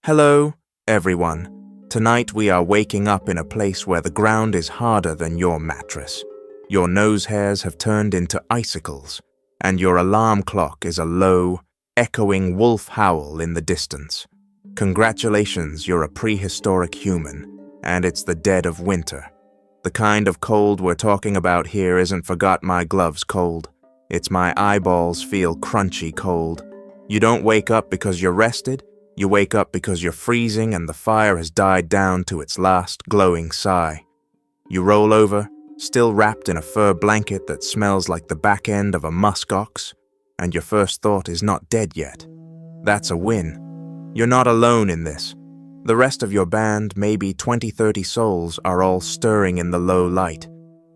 Hello, everyone. Tonight we are waking up in a place where the ground is harder than your mattress. Your nose hairs have turned into icicles, and your alarm clock is a low, echoing wolf howl in the distance. Congratulations, you're a prehistoric human, and it's the dead of winter. The kind of cold we're talking about here isn't forgot my gloves cold. It's my eyeballs feel crunchy cold. You don't wake up because you're rested. You wake up because you're freezing and the fire has died down to its last glowing sigh. You roll over, still wrapped in a fur blanket that smells like the back end of a musk ox, and your first thought is not dead yet. That's a win. You're not alone in this. The rest of your band, maybe 20-30 souls, are all stirring in the low light.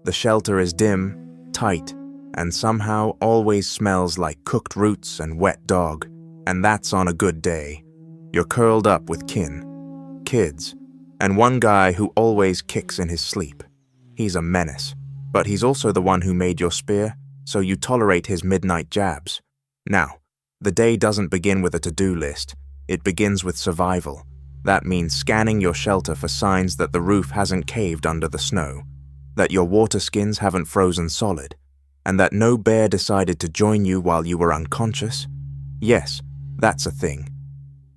The shelter is dim, tight, and somehow always smells like cooked roots and wet dog, and that's on a good day. You're curled up with kids, and one guy who always kicks in his sleep. He's a menace, but he's also the one who made your spear, so you tolerate his midnight jabs. Now, the day doesn't begin with a to-do list. It begins with survival. That means scanning your shelter for signs that the roof hasn't caved under the snow, that your water skins haven't frozen solid, and that no bear decided to join you while you were unconscious. Yes, that's a thing.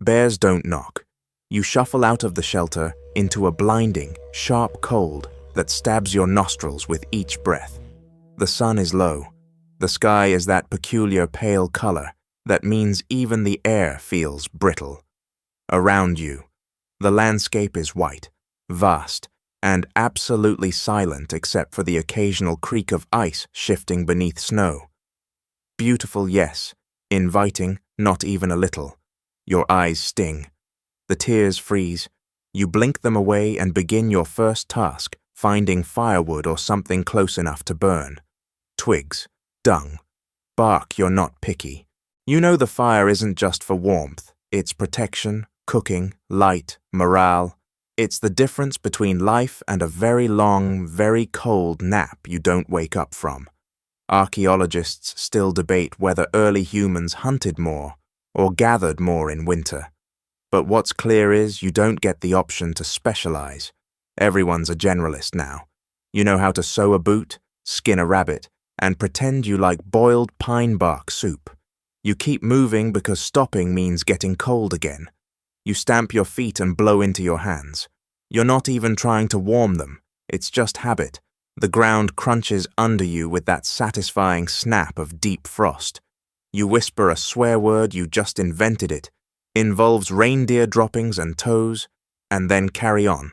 Bears don't knock. You shuffle out of the shelter into a blinding, sharp cold that stabs your nostrils with each breath. The sun is low. The sky is that peculiar pale color that means even the air feels brittle. Around you, the landscape is white, vast, and absolutely silent except for the occasional creak of ice shifting beneath snow. Beautiful, yes. Inviting, not even a little. Your eyes sting. The tears freeze. You blink them away and begin your first task, finding firewood or something close enough to burn. Twigs, dung, bark, you're not picky. You know the fire isn't just for warmth. It's protection, cooking, light, morale. It's the difference between life and a very long, very cold nap you don't wake up from. Archaeologists still debate whether early humans hunted more or gathered more in winter. But what's clear is you don't get the option to specialize. Everyone's a generalist now. You know how to sew a boot, skin a rabbit, and pretend you like boiled pine bark soup. You keep moving because stopping means getting cold again. You stamp your feet and blow into your hands. You're not even trying to warm them. It's just habit. The ground crunches under you with that satisfying snap of deep frost. You whisper a swear word, you just invented it, involves reindeer droppings and toes, and then carry on.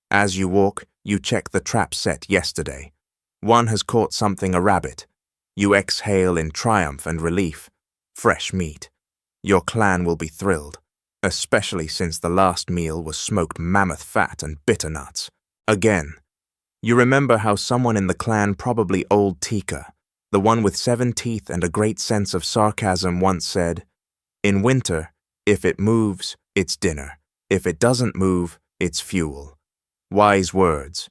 As you walk, you check the trap set yesterday. One has caught something, a rabbit. You exhale in triumph and relief. Fresh meat. Your clan will be thrilled, especially since the last meal was smoked mammoth fat and bitter nuts. Again, you remember how someone in the clan, probably old Tika, the one with 7 teeth and a great sense of sarcasm, once said, "In winter, if it moves, it's dinner. If it doesn't move, it's fuel." Wise words.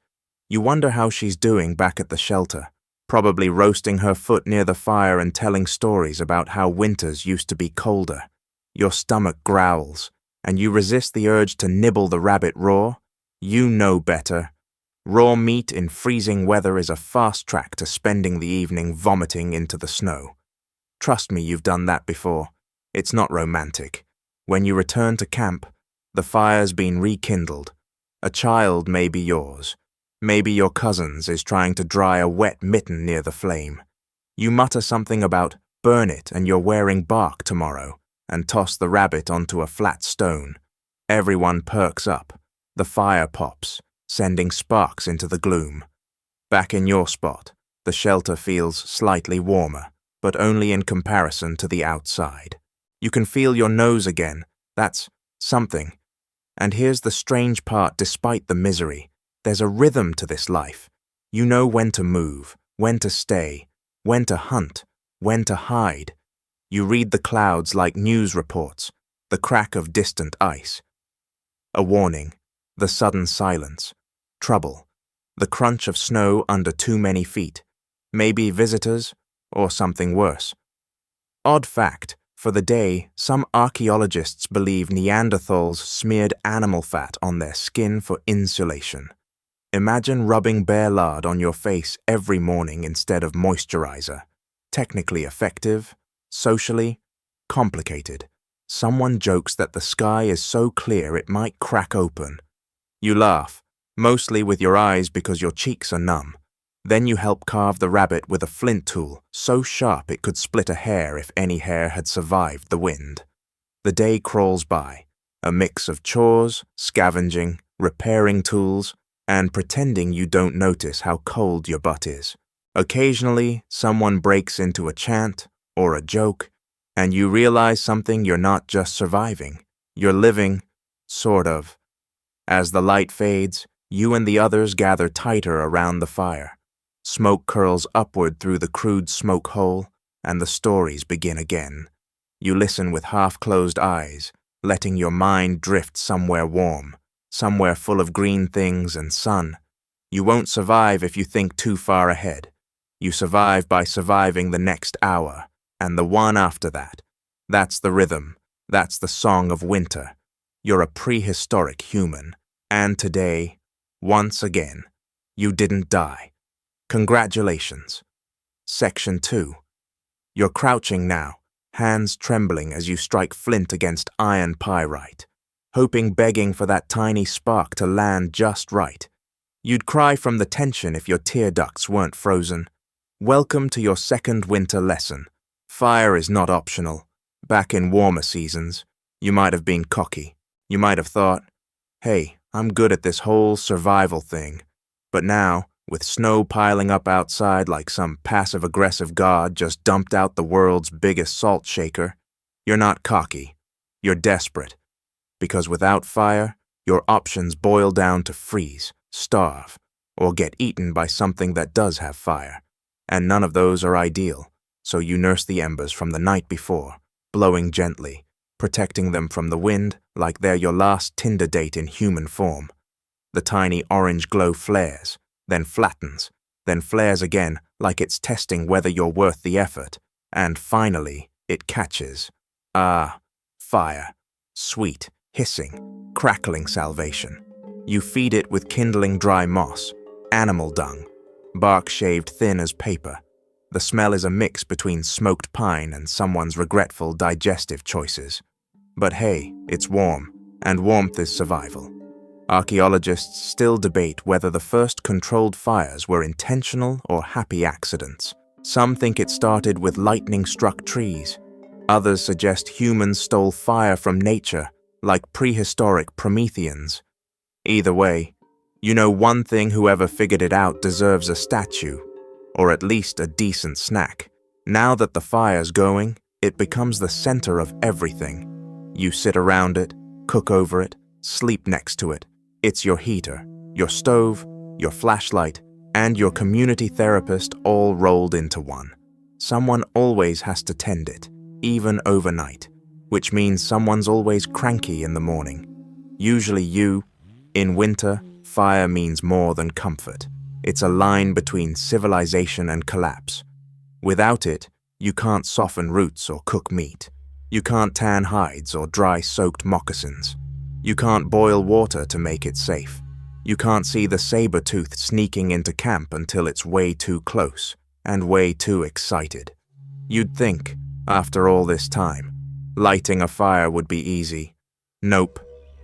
You wonder how she's doing back at the shelter, probably roasting her foot near the fire and telling stories about how winters used to be colder. Your stomach growls, and you resist the urge to nibble the rabbit raw. You know better. Raw meat in freezing weather is a fast track to spending the evening vomiting into the snow. Trust me, you've done that before. It's not romantic. When you return to camp, the fire's been rekindled. A child may be yours. Maybe your cousin's is trying to dry a wet mitten near the flame. You mutter something about burn it and you're wearing bark tomorrow, and toss the rabbit onto a flat stone. Everyone perks up. The fire pops, sending sparks into the gloom. Back in your spot, the shelter feels slightly warmer, but only in comparison to the outside. You can feel your nose again. That's something. And here's the strange part, despite the misery, there's a rhythm to this life. You know when to move, when to stay, when to hunt, when to hide. You read the clouds like news reports, the crack of distant ice. A warning, the sudden silence, trouble, the crunch of snow under too many feet, maybe visitors or something worse. Odd fact, For the day, some archaeologists believe Neanderthals smeared animal fat on their skin for insulation. Imagine rubbing bear lard on your face every morning instead of moisturizer. Technically effective, socially complicated. Someone jokes that the sky is so clear it might crack open. You laugh, mostly with your eyes because your cheeks are numb. Then you help carve the rabbit with a flint tool, so sharp it could split a hair if any hair had survived the wind. The day crawls by, a mix of chores, scavenging, repairing tools, and pretending you don't notice how cold your butt is. Occasionally, someone breaks into a chant or a joke, and you realize something: you're not just surviving, you're living, sort of. As the light fades, you and the others gather tighter around the fire. Smoke curls upward through the crude smoke hole, and the stories begin again. You listen with half-closed eyes, letting your mind drift somewhere warm, somewhere full of green things and sun. You won't survive if you think too far ahead. You survive by surviving the next hour, and the one after that. That's the rhythm. That's the song of winter. You're a prehistoric human, and today, once again, you didn't die. Congratulations. Section 2. You're crouching now, hands trembling as you strike flint against iron pyrite, begging for that tiny spark to land just right. You'd cry from the tension if your tear ducts weren't frozen. Welcome to your second winter lesson. Fire is not optional. Back in warmer seasons, you might have been cocky. You might have thought, hey, I'm good at this whole survival thing. But now, with snow piling up outside like some passive-aggressive god just dumped out the world's biggest salt shaker, you're not cocky. You're desperate. Because without fire, your options boil down to freeze, starve, or get eaten by something that does have fire. And none of those are ideal, so you nurse the embers from the night before, blowing gently, protecting them from the wind like they're your last Tinder date in human form. The tiny orange glow flares, then flattens, then flares again like it's testing whether you're worth the effort, and finally, it catches. Ah, fire. Sweet, hissing, crackling salvation. You feed it with kindling dry moss, animal dung, bark shaved thin as paper. The smell is a mix between smoked pine and someone's regretful digestive choices. But hey, it's warm, and warmth is survival. Archaeologists still debate whether the first controlled fires were intentional or happy accidents. Some think it started with lightning-struck trees. Others suggest humans stole fire from nature, like prehistoric Prometheans. Either way, you know one thing: whoever figured it out deserves a statue, or at least a decent snack. Now that the fire's going, it becomes the center of everything. You sit around it, cook over it, sleep next to it. It's your heater, your stove, your flashlight, and your community therapist all rolled into one. Someone always has to tend it, even overnight, which means someone's always cranky in the morning. Usually you. In winter, fire means more than comfort. It's a line between civilization and collapse. Without it, you can't soften roots or cook meat. You can't tan hides or dry soaked moccasins. You can't boil water to make it safe. You can't see the saber-toothed sneaking into camp until it's way too close and way too excited. You'd think, after all this time, lighting a fire would be easy. Nope.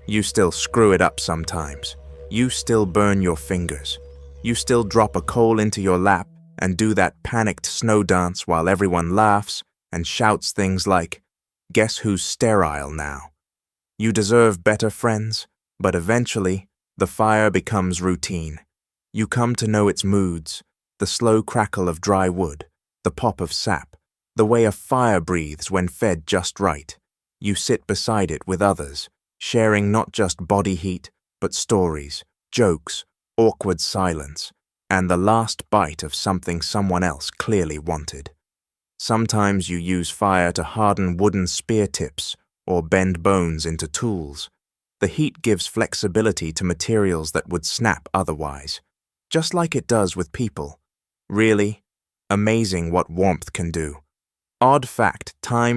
You still screw it up sometimes. You still burn your fingers. You still drop a coal into your lap and do that panicked snow dance while everyone laughs and shouts things like, "Guess who's sterile now?" You deserve better, friends, but eventually, the fire becomes routine. You come to know its moods, the slow crackle of dry wood, the pop of sap, the way a fire breathes when fed just right. You sit beside it with others, sharing not just body heat, but stories, jokes, awkward silence, and the last bite of something someone else clearly wanted. Sometimes you use fire to harden wooden spear tips or bend bones into tools. The heat gives flexibility to materials that would snap otherwise, just like it does with people. Really, amazing what warmth can do. Odd fact,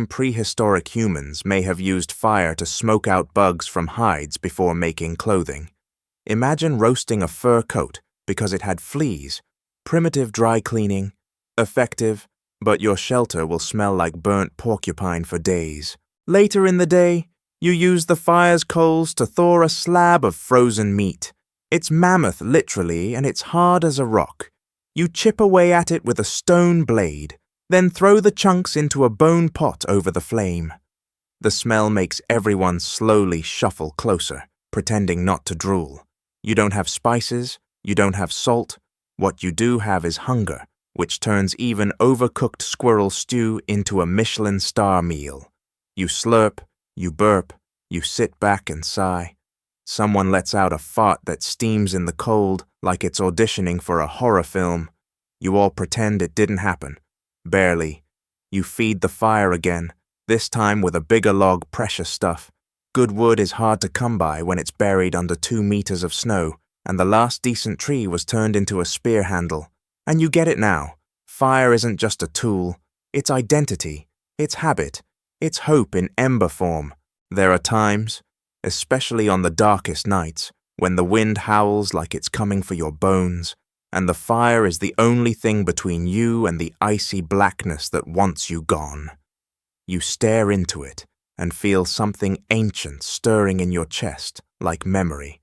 prehistoric humans may have used fire to smoke out bugs from hides before making clothing. Imagine roasting a fur coat because it had fleas. Primitive dry cleaning, effective, but your shelter will smell like burnt porcupine for days. Later in the day, you use the fire's coals to thaw a slab of frozen meat. It's mammoth, literally, and it's hard as a rock. You chip away at it with a stone blade, then throw the chunks into a bone pot over the flame. The smell makes everyone slowly shuffle closer, pretending not to drool. You don't have spices, you don't have salt. What you do have is hunger, which turns even overcooked squirrel stew into a Michelin star meal. You slurp, you burp, you sit back and sigh. Someone lets out a fart that steams in the cold like it's auditioning for a horror film. You all pretend it didn't happen. Barely. You feed the fire again, this time with a bigger log, precious stuff. Good wood is hard to come by when it's buried under 2 meters of snow, and the last decent tree was turned into a spear handle. And you get it now. Fire isn't just a tool. It's identity. It's habit. It's hope in ember form. There are times, especially on the darkest nights, when the wind howls like it's coming for your bones, and the fire is the only thing between you and the icy blackness that wants you gone. You stare into it and feel something ancient stirring in your chest, like memory,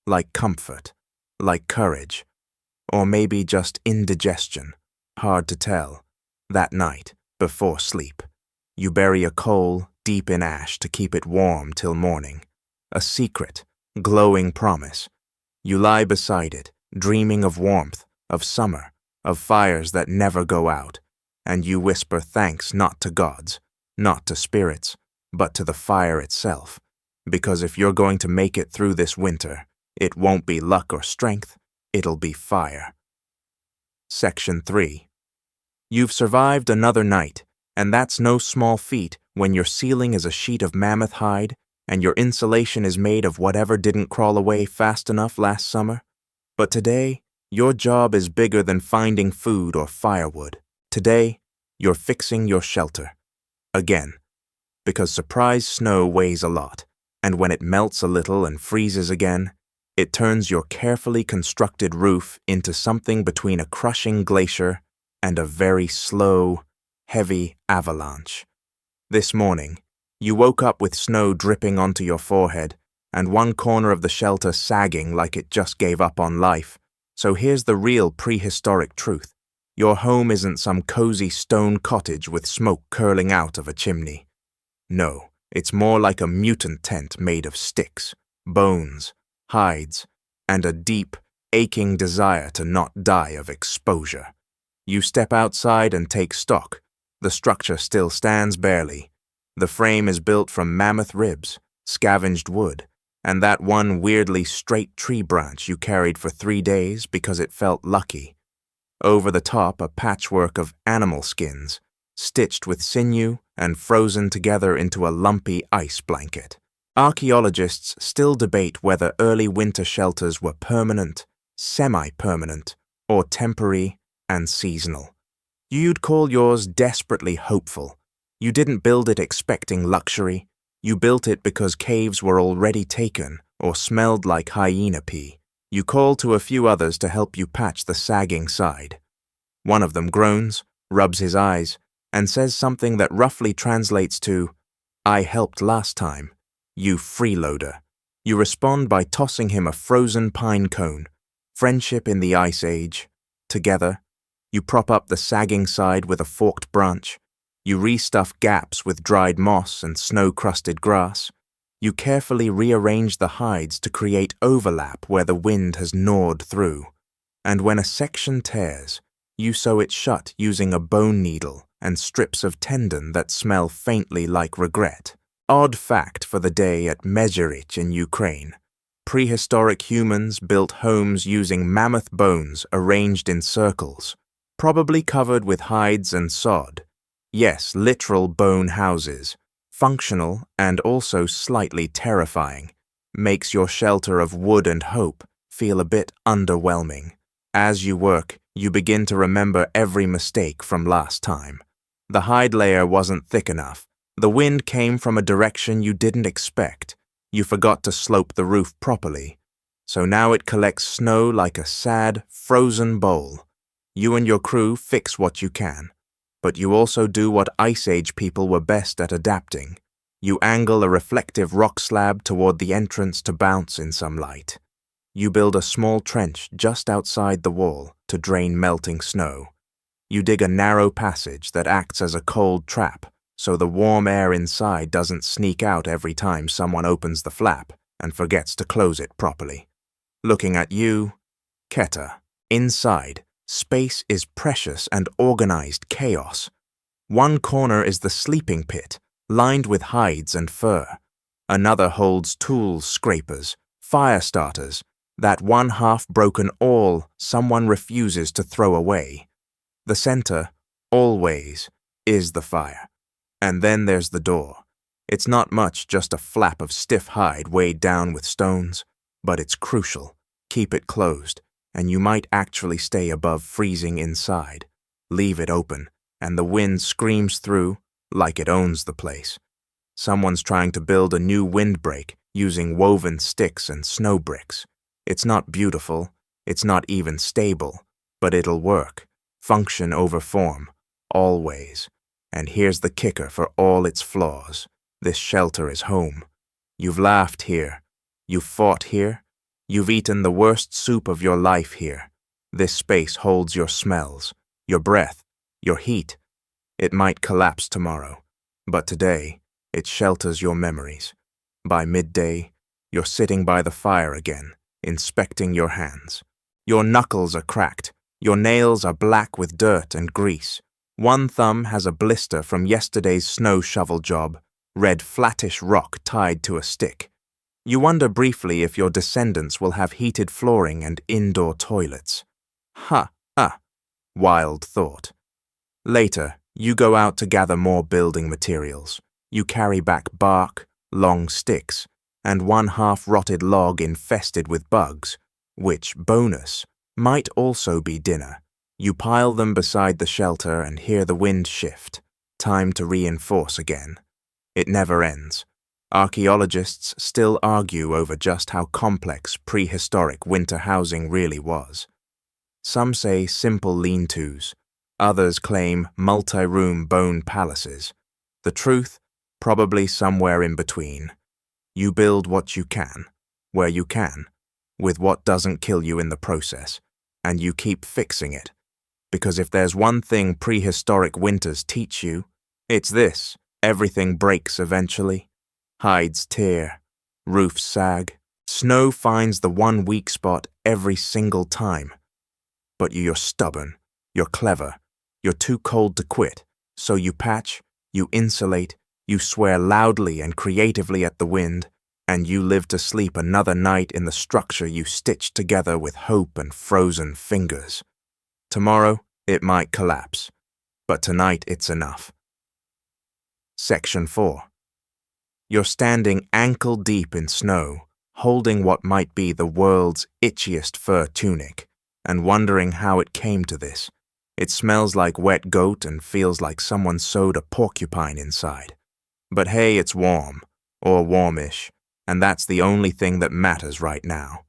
like comfort, like courage, or maybe just indigestion, hard to tell. That night, before sleep, you bury a coal deep in ash to keep it warm till morning. A secret, glowing promise. You lie beside it, dreaming of warmth, of summer, of fires that never go out, and you whisper thanks not to gods, not to spirits, but to the fire itself, because if you're going to make it through this winter, it won't be luck or strength, it'll be fire. Section 3. You've survived another night, and that's no small feat when your ceiling is a sheet of mammoth hide and your insulation is made of whatever didn't crawl away fast enough last summer. But today, your job is bigger than finding food or firewood. Today, you're fixing your shelter. Again, because surprise snow weighs a lot, and when it melts a little and freezes again, it turns your carefully constructed roof into something between a crushing glacier and a very slow, heavy avalanche. This morning, you woke up with snow dripping onto your forehead and one corner of the shelter sagging like it just gave up on life. So here's the real prehistoric truth. Your home isn't some cozy stone cottage with smoke curling out of a chimney. No, it's more like a mutant tent made of sticks, bones, hides, and a deep, aching desire to not die of exposure. You step outside and take stock. The structure still stands barely. The frame is built from mammoth ribs, scavenged wood, and that one weirdly straight tree branch you carried for 3 days because it felt lucky. Over the top, a patchwork of animal skins, stitched with sinew and frozen together into a lumpy ice blanket. Archaeologists still debate whether early winter shelters were permanent, semi-permanent, or temporary and seasonal. You'd call yours desperately hopeful. You didn't build it expecting luxury. You built it because caves were already taken or smelled like hyena pee. You call to a few others to help you patch the sagging side. One of them groans, rubs his eyes, and says something that roughly translates to, "I helped last time, you freeloader." You respond by tossing him a frozen pine cone. Friendship in the Ice Age. Together, you prop up the sagging side with a forked branch. You restuff gaps with dried moss and snow-crusted grass. You carefully rearrange the hides to create overlap where the wind has gnawed through. And when a section tears, you sew it shut using a bone needle and strips of tendon that smell faintly like regret. Odd fact for the day at Mezherych in Ukraine. Prehistoric humans built homes using mammoth bones arranged in circles, probably covered with hides and sod. Yes, literal bone houses, functional and also slightly terrifying, makes your shelter of wood and hope feel a bit underwhelming. As you work, you begin to remember every mistake from last time. The hide layer wasn't thick enough. The wind came from a direction you didn't expect. You forgot to slope the roof properly. So now it collects snow like a sad, frozen bowl. You and your crew fix what you can. But you also do what Ice Age people were best at adapting. You angle a reflective rock slab toward the entrance to bounce in some light. You build a small trench just outside the wall to drain melting snow. You dig a narrow passage that acts as a cold trap, so the warm air inside doesn't sneak out every time someone opens the flap and forgets to close it properly. Looking at you, Keta, inside, space is precious and organized chaos. One corner is the sleeping pit, lined with hides and fur. Another holds tools scrapers, fire starters, that one half-broken awl someone refuses to throw away. The center, always, is the fire. And then there's the door. It's not much, just a flap of stiff hide weighed down with stones, but it's crucial. Keep it closed, and you might actually stay above freezing inside. Leave it open, and the wind screams through like it owns the place. Someone's trying to build a new windbreak using woven sticks and snow bricks. It's not beautiful, it's not even stable, but it'll work. Function over form, always. And here's the kicker for all its flaws. This shelter is home. You've laughed here. You've fought here. You've eaten the worst soup of your life here. This space holds your smells, your breath, your heat. It might collapse tomorrow, but today, it shelters your memories. By midday, you're sitting by the fire again, inspecting your hands. Your knuckles are cracked. Your nails are black with dirt and grease. One thumb has a blister from yesterday's snow shovel job, red flattish rock tied to a stick. You wonder briefly if your descendants will have heated flooring and indoor toilets. Ha, ha, wild thought. Later, you go out to gather more building materials. You carry back bark, long sticks, and one half-rotted log infested with bugs, which, bonus, might also be dinner. You pile them beside the shelter and hear the wind shift. Time to reinforce again. It never ends. Archaeologists still argue over just how complex prehistoric winter housing really was. Some say simple lean-tos. Others claim multi-room bone palaces. The truth, probably somewhere in between. You build what you can, where you can, with what doesn't kill you in the process, and you keep fixing it. Because if there's one thing prehistoric winters teach you, it's this: everything breaks eventually. Hides tear, roofs sag, snow finds the one weak spot every single time. But you're stubborn, you're clever, you're too cold to quit, so you patch, you insulate, you swear loudly and creatively at the wind, and you live to sleep another night in the structure you stitched together with hope and frozen fingers. Tomorrow, it might collapse, but tonight it's enough. Section 4. You're standing ankle-deep in snow, holding what might be the world's itchiest fur tunic, and wondering how it came to this. It smells like wet goat and feels like someone sewed a porcupine inside. But hey, it's warm, or warmish, and that's the only thing that matters right now.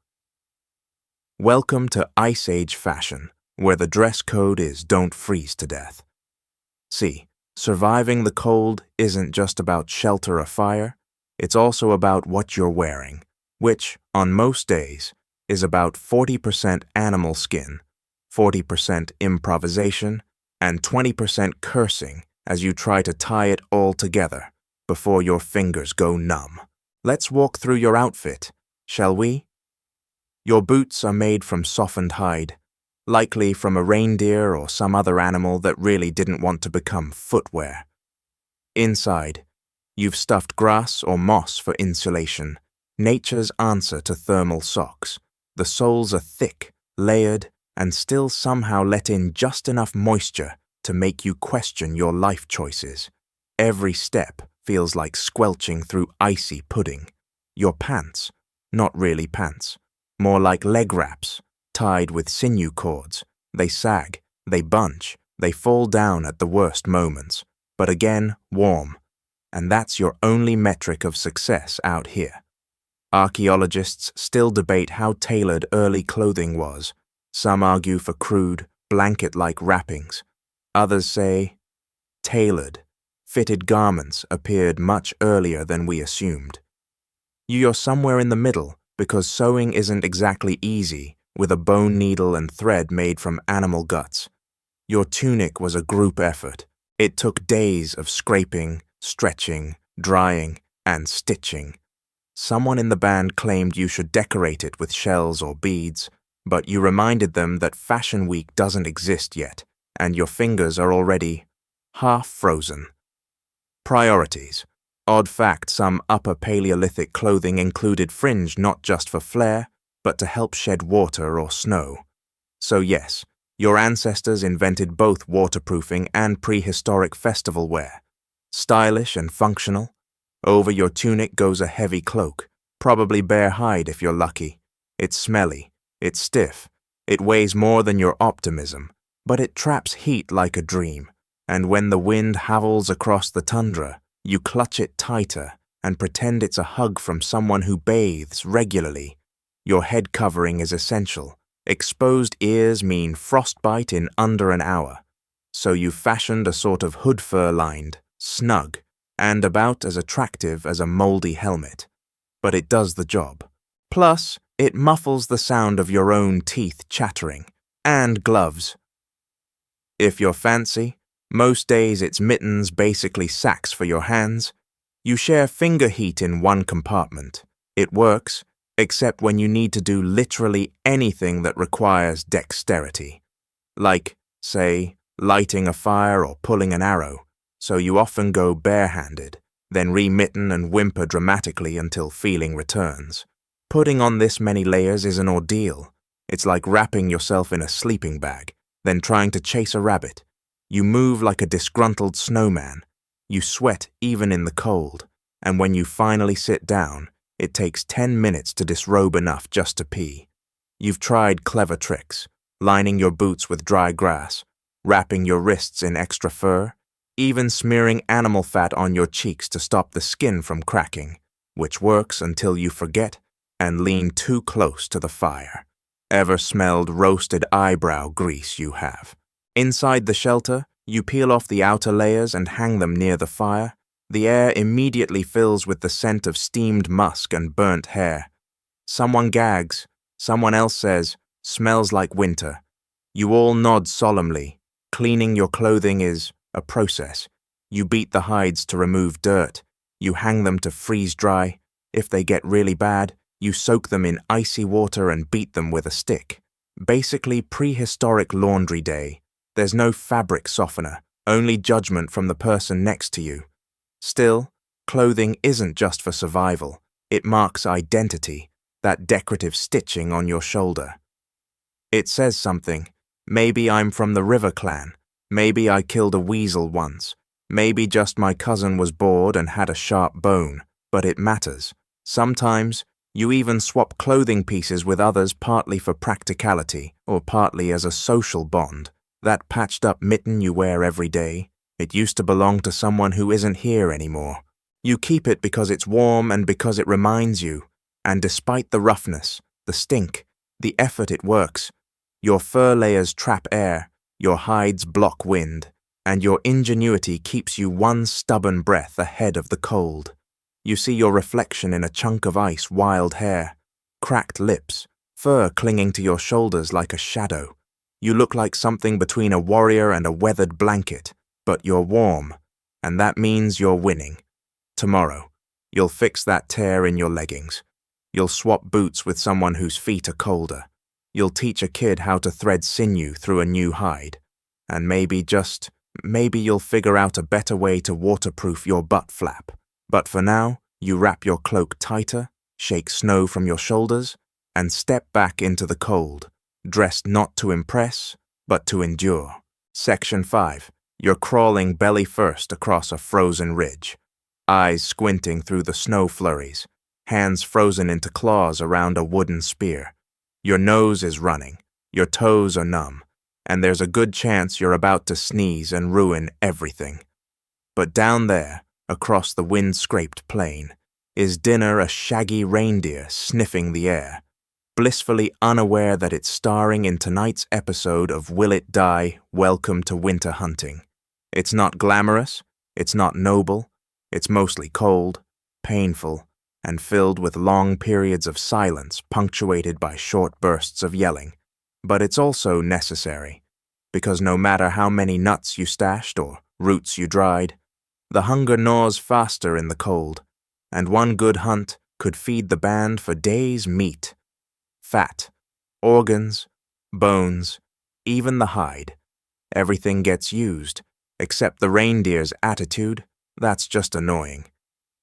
Welcome to Ice Age fashion, where the dress code is don't freeze to death. See, surviving the cold isn't just about shelter or fire, it's also about what you're wearing, which, on most days, is about 40% animal skin, 40% improvisation, and 20% cursing as you try to tie it all together before your fingers go numb. Let's walk through your outfit, shall we? Your boots are made from softened hide, likely from a reindeer or some other animal that really didn't want to become footwear. Inside, you've stuffed grass or moss for insulation, nature's answer to thermal socks. The soles are thick, layered, and still somehow let in just enough moisture to make you question your life choices. Every step feels like squelching through icy pudding. Your pants, not really pants, more like leg wraps, tied with sinew cords. They sag, they bunch, they fall down at the worst moments, but again, warm. And that's your only metric of success out here. Archaeologists still debate how tailored early clothing was. Some argue for crude, blanket-like wrappings. Others say, tailored, fitted garments appeared much earlier than we assumed. You're somewhere in the middle because sewing isn't exactly easy with a bone needle and thread made from animal guts. Your tunic was a group effort. It took days of scraping, stretching, drying, and stitching. Someone in the band claimed you should decorate it with shells or beads, but you reminded them that Fashion Week doesn't exist yet, and your fingers are already half frozen. Priorities. Odd fact, some Upper Paleolithic clothing included fringe not just for flair, but to help shed water or snow. So yes, your ancestors invented both waterproofing and prehistoric festival wear. Stylish and functional. Over your tunic goes a heavy cloak, probably bare hide if you're lucky. It's smelly, it's stiff, it weighs more than your optimism, but it traps heat like a dream. And when the wind howls across the tundra, you clutch it tighter and pretend it's a hug from someone who bathes regularly. Your head covering is essential. Exposed ears mean frostbite in under an hour. So you fashioned a sort of hood fur-lined, snug, and about as attractive as a moldy helmet. But it does the job. Plus, it muffles the sound of your own teeth chattering, and gloves. If you're fancy, most days it's mittens, basically sacks for your hands. You share finger heat in one compartment. It works, except when you need to do literally anything that requires dexterity. Like, say, lighting a fire or pulling an arrow. So you often go barehanded, then remitten and whimper dramatically until feeling returns. Putting on this many layers is an ordeal. It's like wrapping yourself in a sleeping bag, then trying to chase a rabbit. You move like a disgruntled snowman. You sweat even in the cold, and when you finally sit down, it takes 10 minutes to disrobe enough just to pee. You've tried clever tricks, lining your boots with dry grass, wrapping your wrists in extra fur, even smearing animal fat on your cheeks to stop the skin from cracking, which works until you forget and lean too close to the fire. Ever smelled roasted eyebrow grease you have? Inside the shelter, you peel off the outer layers and hang them near the fire. The air immediately fills with the scent of steamed musk and burnt hair. Someone gags. Someone else says, "Smells like winter." You all nod solemnly. Cleaning your clothing is a process. You beat the hides to remove dirt. You hang them to freeze dry. If they get really bad, you soak them in icy water and beat them with a stick. Basically prehistoric laundry day. There's no fabric softener, only judgment from the person next to you. Still, clothing isn't just for survival. It marks identity, that decorative stitching on your shoulder. It says something. Maybe I'm from the River Clan. Maybe I killed a weasel once. Maybe just my cousin was bored and had a sharp bone. But it matters. Sometimes, you even swap clothing pieces with others partly for practicality or partly as a social bond. That patched-up mitten you wear every day, it used to belong to someone who isn't here anymore. You keep it because it's warm and because it reminds you. And despite the roughness, the stink, the effort it works, your fur layers trap air, your hides block wind, and your ingenuity keeps you one stubborn breath ahead of the cold. You see your reflection in a chunk of ice, wild hair, cracked lips, fur clinging to your shoulders like a shadow. You look like something between a warrior and a weathered blanket, but you're warm, and that means you're winning. Tomorrow, you'll fix that tear in your leggings. You'll swap boots with someone whose feet are colder. You'll teach a kid how to thread sinew through a new hide. And maybe you'll figure out a better way to waterproof your butt flap. But for now, you wrap your cloak tighter, shake snow from your shoulders, and step back into the cold, dressed not to impress, but to endure. Section 5. You're crawling belly first across a frozen ridge, eyes squinting through the snow flurries, hands frozen into claws around a wooden spear. Your nose is running, your toes are numb, and there's a good chance you're about to sneeze and ruin everything. But down there, across the wind-scraped plain, is dinner a shaggy reindeer sniffing the air, blissfully unaware that it's starring in tonight's episode of Will It Die? Welcome to Winter Hunting. It's not glamorous, it's not noble, it's mostly cold, painful, and filled with long periods of silence punctuated by short bursts of yelling. But it's also necessary, because no matter how many nuts you stashed or roots you dried, the hunger gnaws faster in the cold, and one good hunt could feed the band for days' meat. Fat, organs, bones, even the hide. Everything gets used, except the reindeer's attitude. That's just annoying.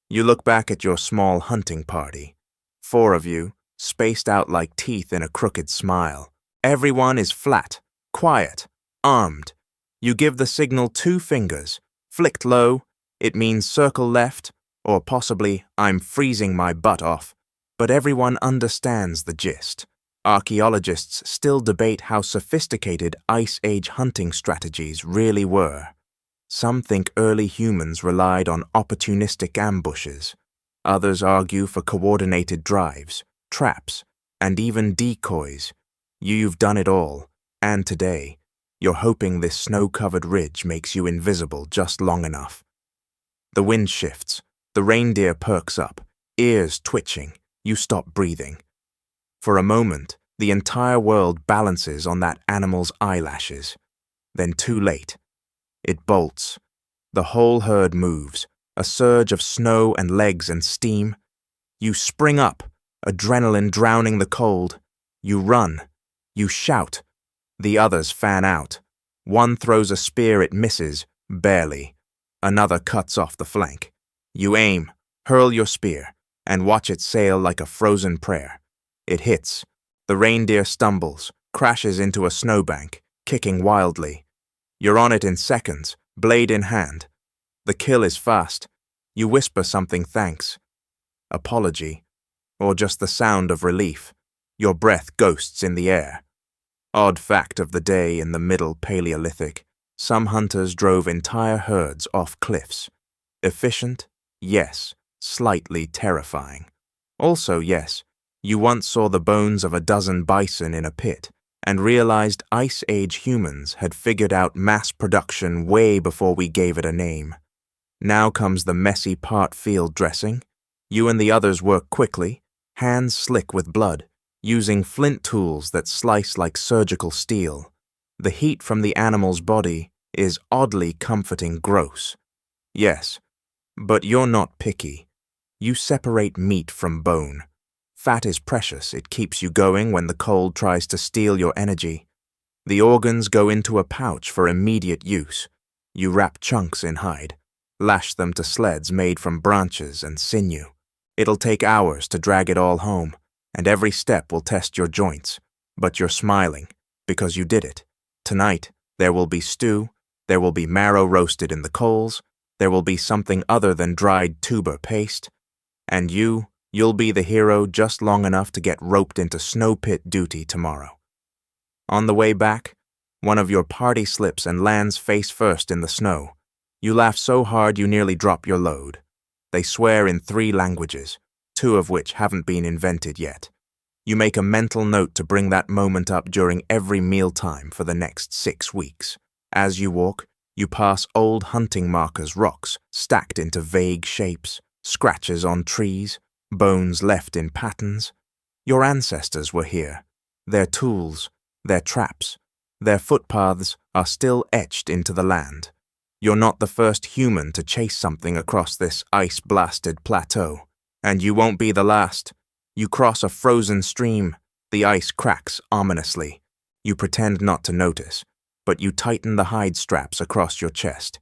You look back at your small hunting party. 4 of you, spaced out like teeth in a crooked smile. Everyone is flat, quiet, armed. You give the signal 2 fingers, flicked low. It means circle left, or possibly I'm freezing my butt off. But everyone understands the gist. Archaeologists still debate how sophisticated Ice Age hunting strategies really were. Some think early humans relied on opportunistic ambushes. Others argue for coordinated drives, traps, and even decoys. You've done it all, and today, you're hoping this snow-covered ridge makes you invisible just long enough. The wind shifts, the reindeer perks up, ears twitching. You stop breathing. For a moment, the entire world balances on that animal's eyelashes. Then too late. It bolts. The whole herd moves, a surge of snow and legs and steam. You spring up, adrenaline drowning the cold. You run. You shout. The others fan out. One throws a spear, it misses, barely. Another cuts off the flank. You aim, hurl your spear, and watch it sail like a frozen prayer. It hits. The reindeer stumbles, crashes into a snowbank, kicking wildly. You're on it in seconds, blade in hand. The kill is fast. You whisper something thanks, apology, or just the sound of relief. Your breath ghosts in the air. Odd fact of the day in the Middle Paleolithic, some hunters drove entire herds off cliffs. Efficient? Yes. Slightly terrifying. Also, yes, you once saw the bones of a dozen bison in a pit and realized Ice Age humans had figured out mass production way before we gave it a name. Now comes the messy part field dressing. You and the others work quickly, hands slick with blood, using flint tools that slice like surgical steel. The heat from the animal's body is oddly comforting gross. Yes, but you're not picky. You separate meat from bone. Fat is precious, it keeps you going when the cold tries to steal your energy. The organs go into a pouch for immediate use. You wrap chunks in hide, lash them to sleds made from branches and sinew. It'll take hours to drag it all home, and every step will test your joints. But you're smiling, because you did it. Tonight, there will be stew, there will be marrow roasted in the coals, there will be something other than dried tuber paste, and you'll be the hero just long enough to get roped into snow pit duty tomorrow. On the way back, one of your party slips and lands face first in the snow. You laugh so hard you nearly drop your load. They swear in 3 languages, 2 of which haven't been invented yet. You make a mental note to bring that moment up during every mealtime for the next 6 weeks. As you walk, you pass old hunting markers, rocks stacked into vague shapes, scratches on trees, bones left in patterns. Your ancestors were here. Their tools, their traps, their footpaths are still etched into the land. You're not the first human to chase something across this ice-blasted plateau, and you won't be the last. You cross a frozen stream. The ice cracks ominously. You pretend not to notice, but you tighten the hide straps across your chest.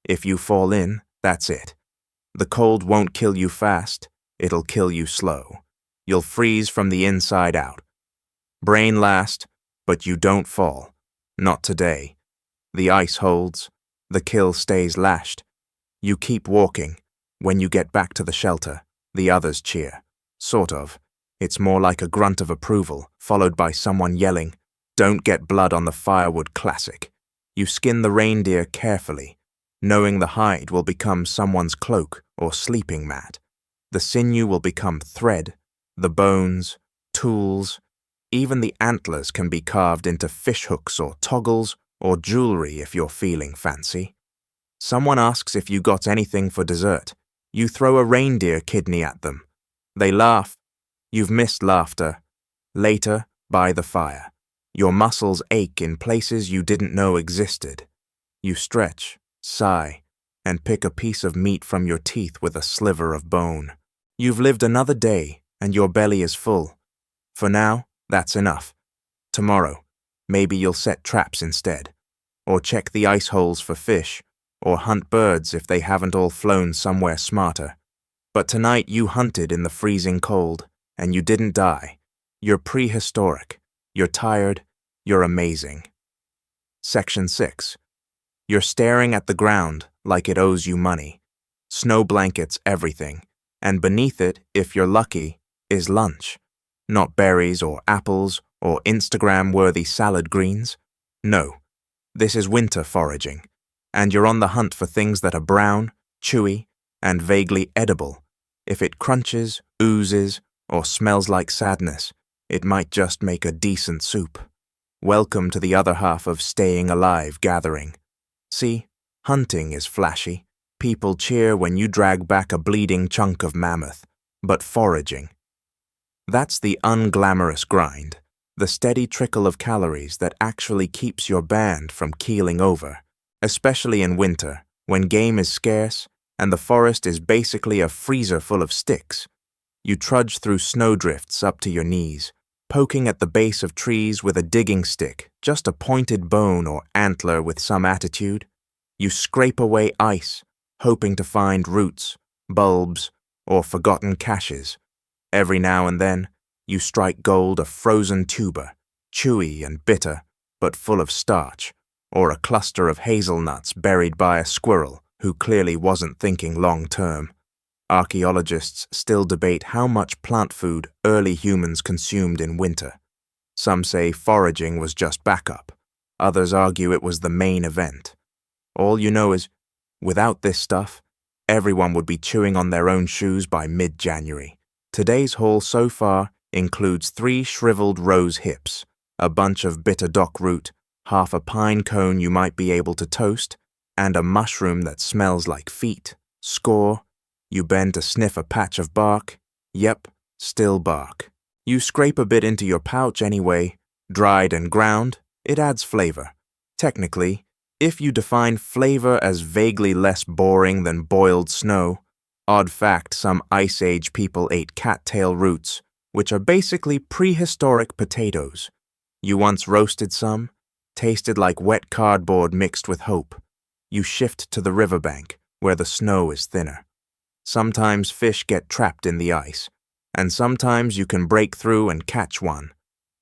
If you fall in, that's it. The cold won't kill you fast, it'll kill you slow. You'll freeze from the inside out. Brain last, but you don't fall. Not today. The ice holds. The kill stays lashed. You keep walking. When you get back to the shelter, the others cheer. Sort of. It's more like a grunt of approval, followed by someone yelling, "Don't get blood on the firewood," classic. You skin the reindeer carefully. Knowing the hide will become someone's cloak or sleeping mat. The sinew will become thread, the bones, tools. Even the antlers can be carved into fishhooks or toggles or jewelry if you're feeling fancy. Someone asks if you got anything for dessert. You throw a reindeer kidney at them. They laugh. You've missed laughter. Later, by the fire, your muscles ache in places you didn't know existed. You stretch, sigh, and pick a piece of meat from your teeth with a sliver of bone. You've lived another day, and your belly is full. For now, that's enough. Tomorrow, maybe you'll set traps instead, or check the ice holes for fish, or hunt birds if they haven't all flown somewhere smarter. But tonight you hunted in the freezing cold, and you didn't die. You're prehistoric. You're tired. You're amazing. Section 6. You're staring at the ground like it owes you money. Snow blankets everything, and beneath it, if you're lucky, is lunch. Not berries or apples or Instagram-worthy salad greens. No, this is winter foraging, and you're on the hunt for things that are brown, chewy, and vaguely edible. If it crunches, oozes, or smells like sadness, it might just make a decent soup. Welcome to the other half of Staying Alive gathering. See, hunting is flashy. People cheer when you drag back a bleeding chunk of mammoth. But foraging, that's the unglamorous grind, the steady trickle of calories that actually keeps your band from keeling over, especially in winter, when game is scarce and the forest is basically a freezer full of sticks. You trudge through snowdrifts up to your knees, poking at the base of trees with a digging stick, just a pointed bone or antler with some attitude. You scrape away ice, hoping to find roots, bulbs, or forgotten caches. Every now and then, you strike gold a frozen tuber, chewy and bitter, but full of starch, or a cluster of hazelnuts buried by a squirrel who clearly wasn't thinking long-term. Archaeologists still debate how much plant food early humans consumed in winter. Some say foraging was just backup. Others argue it was the main event. All you know is, without this stuff, everyone would be chewing on their own shoes by mid-January. Today's haul so far includes 3 shriveled rose hips, a bunch of bitter dock root, half a pine cone you might be able to toast, and a mushroom that smells like feet. Score. You bend to sniff a patch of bark. Yep, still bark. You scrape a bit into your pouch anyway. Dried and ground, it adds flavor. Technically, if you define flavor as vaguely less boring than boiled snow, odd fact, some Ice Age people ate cattail roots, which are basically prehistoric potatoes. You once roasted some, tasted like wet cardboard mixed with hope. You shift to the riverbank, where the snow is thinner. Sometimes fish get trapped in the ice, and sometimes you can break through and catch one.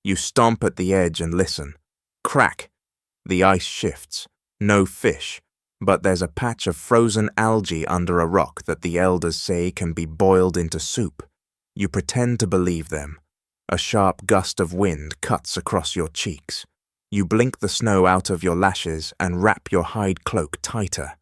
You stomp at the edge and listen. Crack! The ice shifts. No fish, but there's a patch of frozen algae under a rock that the elders say can be boiled into soup. You pretend to believe them. A sharp gust of wind cuts across your cheeks. You blink the snow out of your lashes and wrap your hide cloak tighter.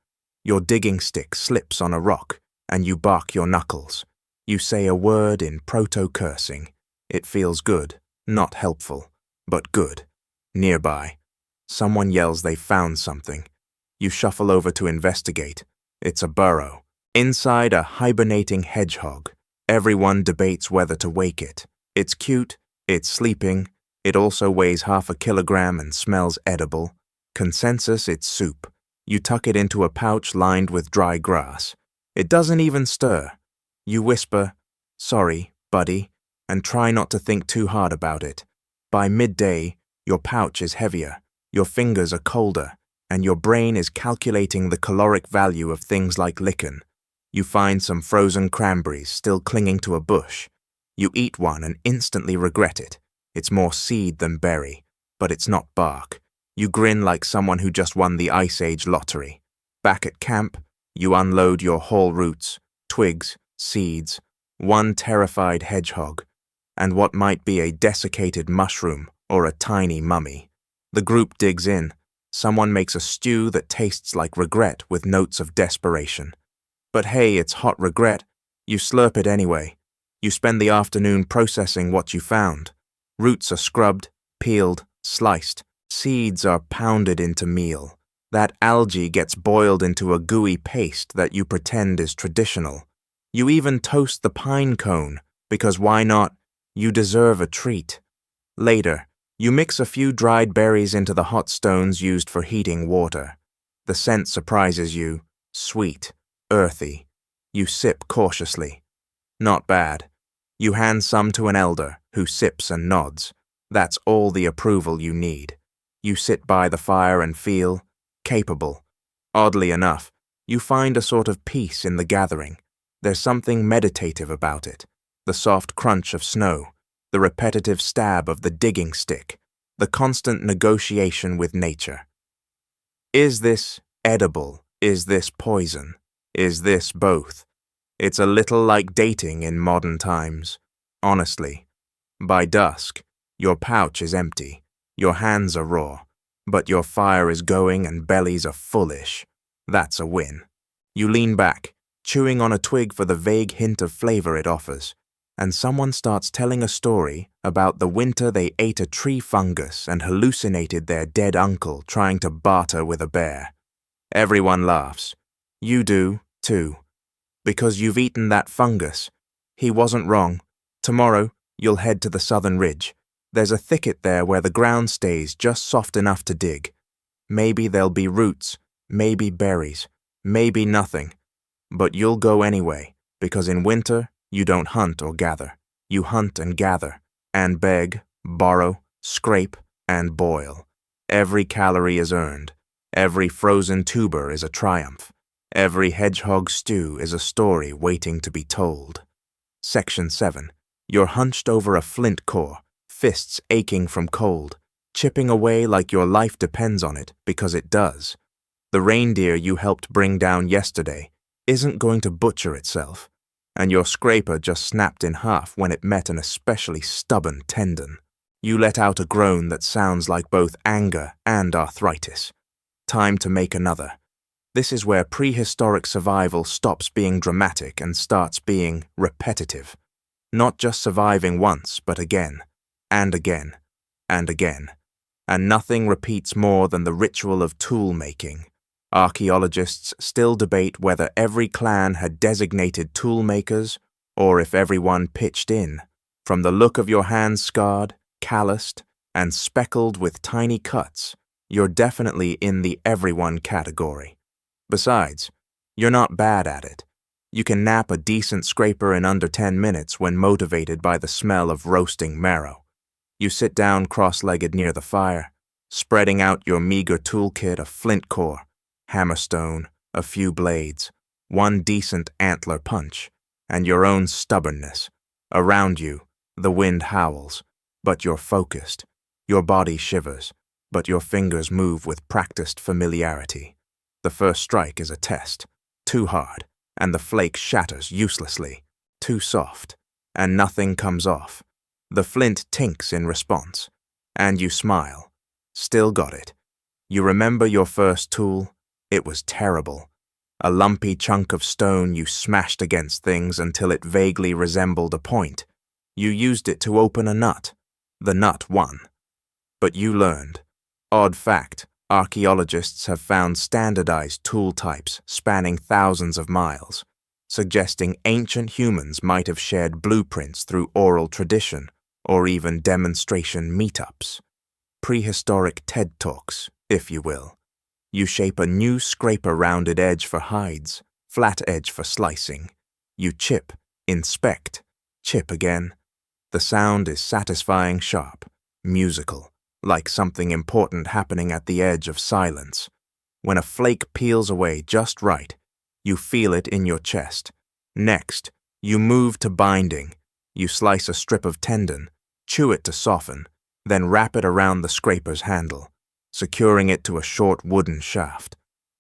Your digging stick slips on a rock, and you bark your knuckles. You say a word in proto-cursing. It feels good, not helpful, but good. Nearby, someone yells they've found something. You shuffle over to investigate. It's a burrow. Inside, a hibernating hedgehog. Everyone debates whether to wake it. It's cute, it's sleeping, it also weighs half a kilogram and smells edible. Consensus, it's soup. You tuck it into a pouch lined with dry grass. It doesn't even stir. You whisper, "Sorry, buddy," and try not to think too hard about it. By midday, your pouch is heavier, your fingers are colder, and your brain is calculating the caloric value of things like lichen. You find some frozen cranberries still clinging to a bush. You eat one and instantly regret it. It's more seed than berry, but it's not bark. You grin like someone who just won the Ice Age lottery. Back at camp, you unload your haul roots, twigs, seeds, one terrified hedgehog, and what might be a desiccated mushroom or a tiny mummy. The group digs in. Someone makes a stew that tastes like regret with notes of desperation. But hey, it's hot regret. You slurp it anyway. You spend the afternoon processing what you found. Roots are scrubbed, peeled, sliced. Seeds are pounded into meal. That algae gets boiled into a gooey paste that you pretend is traditional. You even toast the pine cone, because why not? You deserve a treat. Later, you mix a few dried berries into the hot stones used for heating water. The scent surprises you, sweet, earthy. You sip cautiously. Not bad. You hand some to an elder, who sips and nods. That's all the approval you need. You sit by the fire and feel capable. Oddly enough, you find a sort of peace in the gathering. There's something meditative about it. The soft crunch of snow, the repetitive stab of the digging stick, the constant negotiation with nature. Is this edible? Is this poison? Is this both? It's a little like dating in modern times. Honestly, by dusk, your pouch is empty, your hands are raw, but your fire is going and bellies are fullish. That's a win. You lean back, chewing on a twig for the vague hint of flavor it offers, and someone starts telling a story about the winter they ate a tree fungus and hallucinated their dead uncle trying to barter with a bear. Everyone laughs. You do, too. Because you've eaten that fungus. He wasn't wrong. Tomorrow, you'll head to the southern ridge. There's a thicket there where the ground stays just soft enough to dig. Maybe there'll be roots, maybe berries, maybe nothing. But you'll go anyway, because in winter, you don't hunt or gather. You hunt and gather, and beg, borrow, scrape, and boil. Every calorie is earned. Every frozen tuber is a triumph. Every hedgehog stew is a story waiting to be told. Section 7. You're hunched over a flint core, fists aching from cold, chipping away like your life depends on it, because it does. The reindeer you helped bring down yesterday isn't going to butcher itself, and your scraper just snapped in half when it met an especially stubborn tendon. You let out a groan that sounds like both anger and arthritis. Time to make another. This is where prehistoric survival stops being dramatic and starts being repetitive. Not just surviving once, but again, and again, and again. And nothing repeats more than the ritual of tool-making. Archaeologists still debate whether every clan had designated tool makers or if everyone pitched in. From the look of your hands scarred, calloused, and speckled with tiny cuts, you're definitely in the everyone category. Besides, you're not bad at it. You can nap a decent scraper in under 10 minutes when motivated by the smell of roasting marrow. You sit down cross-legged near the fire, spreading out your meager toolkit of flint core, hammerstone, a few blades, one decent antler punch, and your own stubbornness. Around you, the wind howls, but you're focused. Your body shivers, but your fingers move with practiced familiarity. The first strike is a test. Too hard, and the flake shatters uselessly. Too soft, and nothing comes off. The flint tinks in response, and you smile. Still got it. You remember your first tool? It was terrible. A lumpy chunk of stone you smashed against things until it vaguely resembled a point. You used it to open a nut. The nut won. But you learned. Odd fact, archaeologists have found standardized tool types spanning thousands of miles, suggesting ancient humans might have shared blueprints through oral tradition or even demonstration meetups. Prehistoric TED Talks, if you will. You shape a new scraper-rounded edge for hides, flat edge for slicing. You chip, inspect, chip again. The sound is satisfying sharp, musical, like something important happening at the edge of silence. When a flake peels away just right, you feel it in your chest. Next, you move to binding. You slice a strip of tendon, chew it to soften, then wrap it around the scraper's handle, securing it to a short wooden shaft.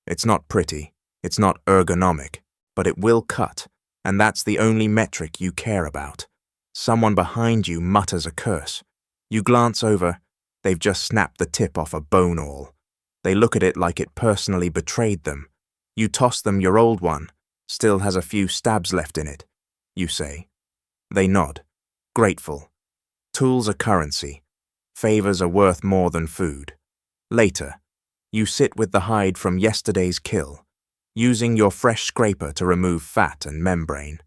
It's not pretty, it's not ergonomic, but it will cut, and that's the only metric you care about. Someone behind you mutters a curse. You glance over, they've just snapped the tip off a bone awl. They look at it like it personally betrayed them. You toss them your old one, still has a few stabs left in it, you say. They nod, grateful. Tools are currency. Favors are worth more than food. Later, you sit with the hide from yesterday's kill, using your fresh scraper to remove fat and membrane.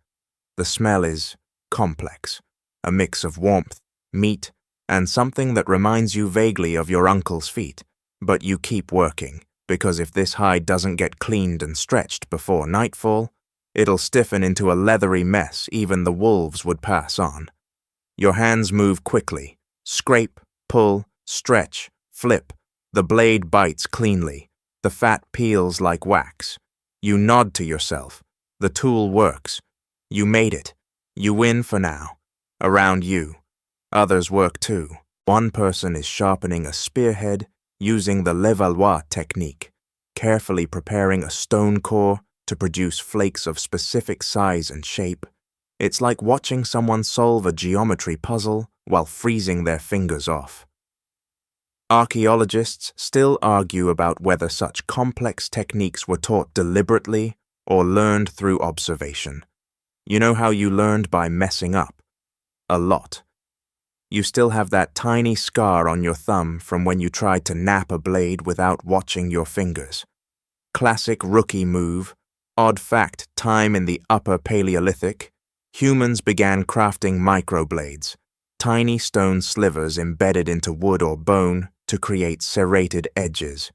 The smell is complex, a mix of warmth, meat, and something that reminds you vaguely of your uncle's feet. But you keep working, because if this hide doesn't get cleaned and stretched before nightfall, it'll stiffen into a leathery mess even the wolves would pass on. Your hands move quickly. Scrape, pull, stretch, flip. The blade bites cleanly. The fat peels like wax. You nod to yourself. The tool works. You made it. You win for now. Around you. Others work too. One person is sharpening a spearhead using the Levallois technique, carefully preparing a stone core to produce flakes of specific size and shape. It's like watching someone solve a geometry puzzle while freezing their fingers off. Archaeologists still argue about whether such complex techniques were taught deliberately or learned through observation. You know how you learned by messing up? A lot. You still have that tiny scar on your thumb from when you tried to nap a blade without watching your fingers. Classic rookie move. Odd fact, time in the Upper Paleolithic, humans began crafting microblades, tiny stone slivers embedded into wood or bone to create serrated edges.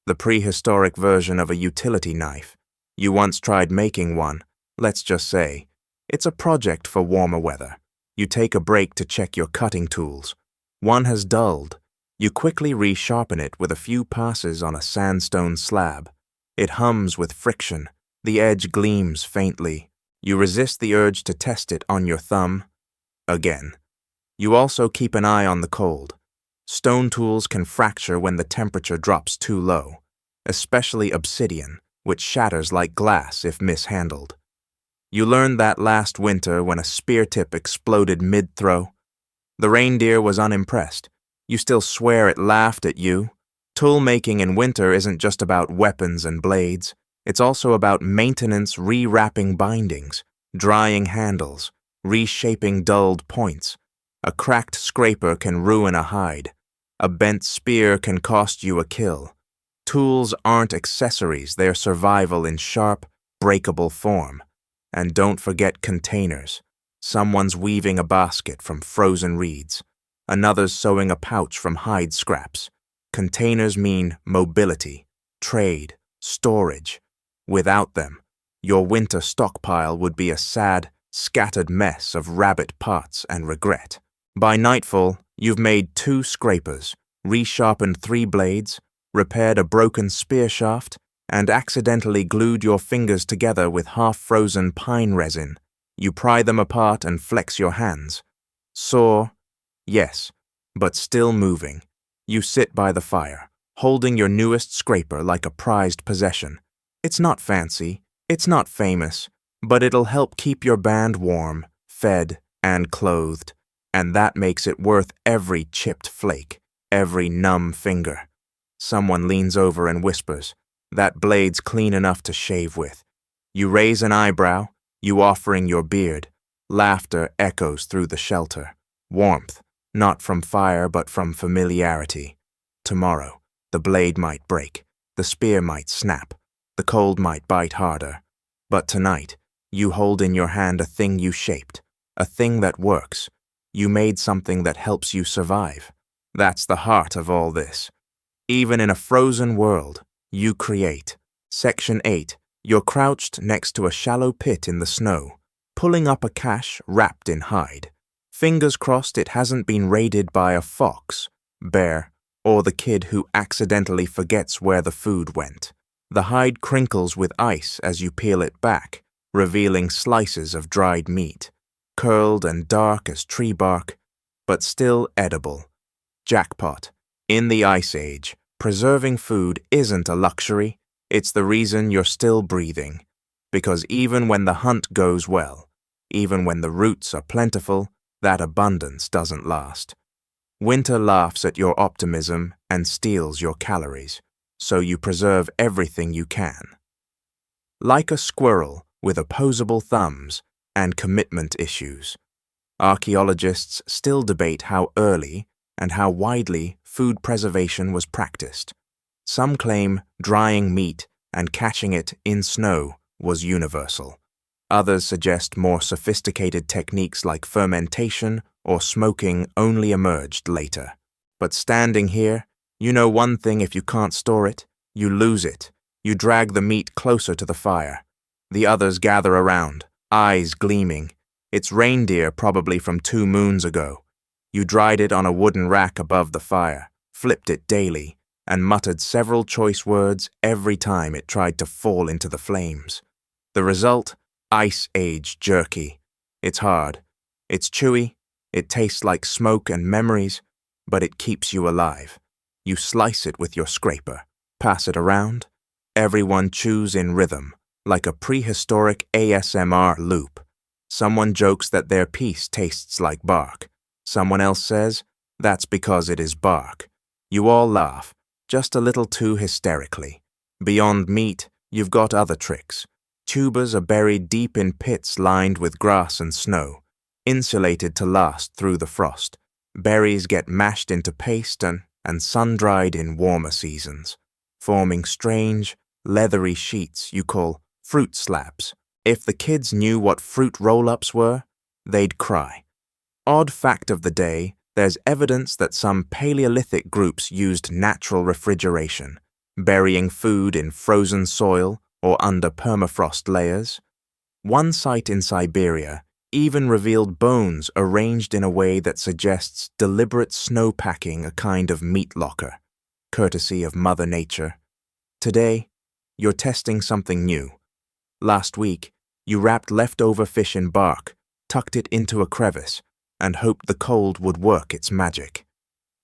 The prehistoric version of a utility knife. You once tried making one, let's just say. It's a project for warmer weather. You take a break to check your cutting tools. One has dulled. You quickly resharpen it with a few passes on a sandstone slab. It hums with friction. The edge gleams faintly. You resist the urge to test it on your thumb. Again. You also keep an eye on the cold. Stone tools can fracture when the temperature drops too low, especially obsidian, which shatters like glass if mishandled. You learned that last winter when a spear tip exploded mid-throw. The reindeer was unimpressed. You still swear it laughed at you. Tool making in winter isn't just about weapons and blades. It's also about maintenance, rewrapping bindings, drying handles, reshaping dulled points. A cracked scraper can ruin a hide. A bent spear can cost you a kill. Tools aren't accessories, they're survival in sharp, breakable form. And don't forget containers. Someone's weaving a basket from frozen reeds. Another's sewing a pouch from hide scraps. Containers mean mobility, trade, storage. Without them, your winter stockpile would be a sad, scattered mess of rabbit parts and regret. By nightfall, you've made 2 scrapers, resharpened 3 blades, repaired a broken spear shaft, and accidentally glued your fingers together with half-frozen pine resin. You pry them apart and flex your hands. Sore, yes, but still moving. You sit by the fire, holding your newest scraper like a prized possession. It's not fancy, it's not famous, but it'll help keep your band warm, fed, and clothed. And that makes it worth every chipped flake, every numb finger. Someone leans over and whispers, "That blade's clean enough to shave with." You raise an eyebrow, you offering your beard. Laughter echoes through the shelter. Warmth, not from fire but from familiarity. Tomorrow, the blade might break, the spear might snap, the cold might bite harder. But tonight, you hold in your hand a thing you shaped, a thing that works. You made something that helps you survive. That's the heart of all this. Even in a frozen world, you create. Section 8. You're crouched next to a shallow pit in the snow, pulling up a cache wrapped in hide. Fingers crossed it hasn't been raided by a fox, bear, or the kid who accidentally forgets where the food went. The hide crinkles with ice as you peel it back, revealing slices of dried meat, curled and dark as tree bark, but still edible. Jackpot. In the Ice Age, preserving food isn't a luxury, it's the reason you're still breathing. Because even when the hunt goes well, even when the roots are plentiful, that abundance doesn't last. Winter laughs at your optimism and steals your calories. so you preserve everything you can. Like a squirrel with opposable thumbs and commitment issues, archaeologists still debate how early and how widely food preservation was practiced. Some claim drying meat and caching it in snow was universal. Others suggest more sophisticated techniques like fermentation or smoking only emerged later. But standing here, you know one thing: if you can't store it, you lose it. You drag the meat closer to the fire. The others gather around, eyes gleaming. It's reindeer probably from 2 moons ago. You dried it on a wooden rack above the fire, flipped it daily, and muttered several choice words every time it tried to fall into the flames. The result? Ice Age jerky. It's hard. It's chewy. It tastes like smoke and memories, but it keeps you alive. You slice it with your scraper, pass it around. Everyone chews in rhythm, like a prehistoric ASMR loop. Someone jokes that their piece tastes like bark. Someone else says, that's because it is bark. You all laugh, just a little too hysterically. Beyond meat, you've got other tricks. Tubers are buried deep in pits lined with grass and snow, insulated to last through the frost. Berries get mashed into paste and sun-dried in warmer seasons, forming strange, leathery sheets you call fruit slabs. If the kids knew what fruit roll-ups were, they'd cry. Odd fact of the day, there's evidence that some Paleolithic groups used natural refrigeration, burying food in frozen soil or under permafrost layers. One site in Siberia even revealed bones arranged in a way that suggests deliberate snowpacking, a kind of meat locker, courtesy of Mother Nature. Today, you're testing something new. Last week, you wrapped leftover fish in bark, tucked it into a crevice, and hoped the cold would work its magic.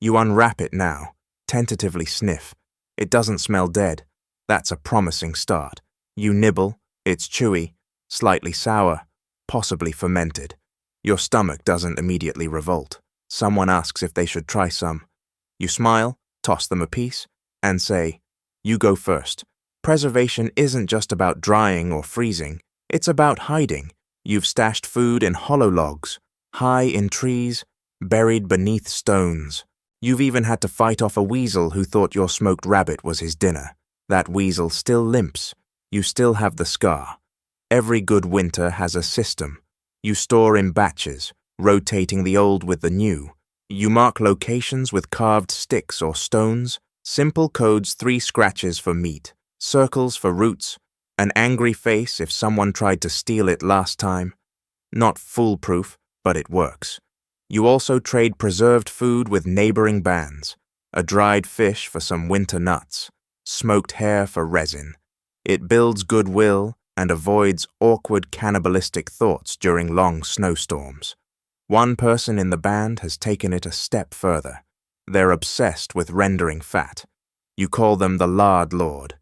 You unwrap it now, tentatively sniff. It doesn't smell dead. That's a promising start. You nibble. It's chewy, slightly sour, possibly fermented. Your stomach doesn't immediately revolt. Someone asks if they should try some. You smile, toss them a piece, and say, "You go first." Preservation isn't just about drying or freezing. It's about hiding. You've stashed food in hollow logs, high in trees, buried beneath stones. You've even had to fight off a weasel who thought your smoked rabbit was his dinner. That weasel still limps. You still have the scar. Every good winter has a system. You store in batches, rotating the old with the new. You mark locations with carved sticks or stones, simple codes: 3 scratches for meat, circles for roots, an angry face if someone tried to steal it last time. Not foolproof, but it works. You also trade preserved food with neighboring bands, a dried fish for some winter nuts, smoked hare for resin. It builds goodwill and avoids awkward cannibalistic thoughts during long snowstorms. One person in the band has taken it a step further. They're obsessed with rendering fat. You call them the lard lord.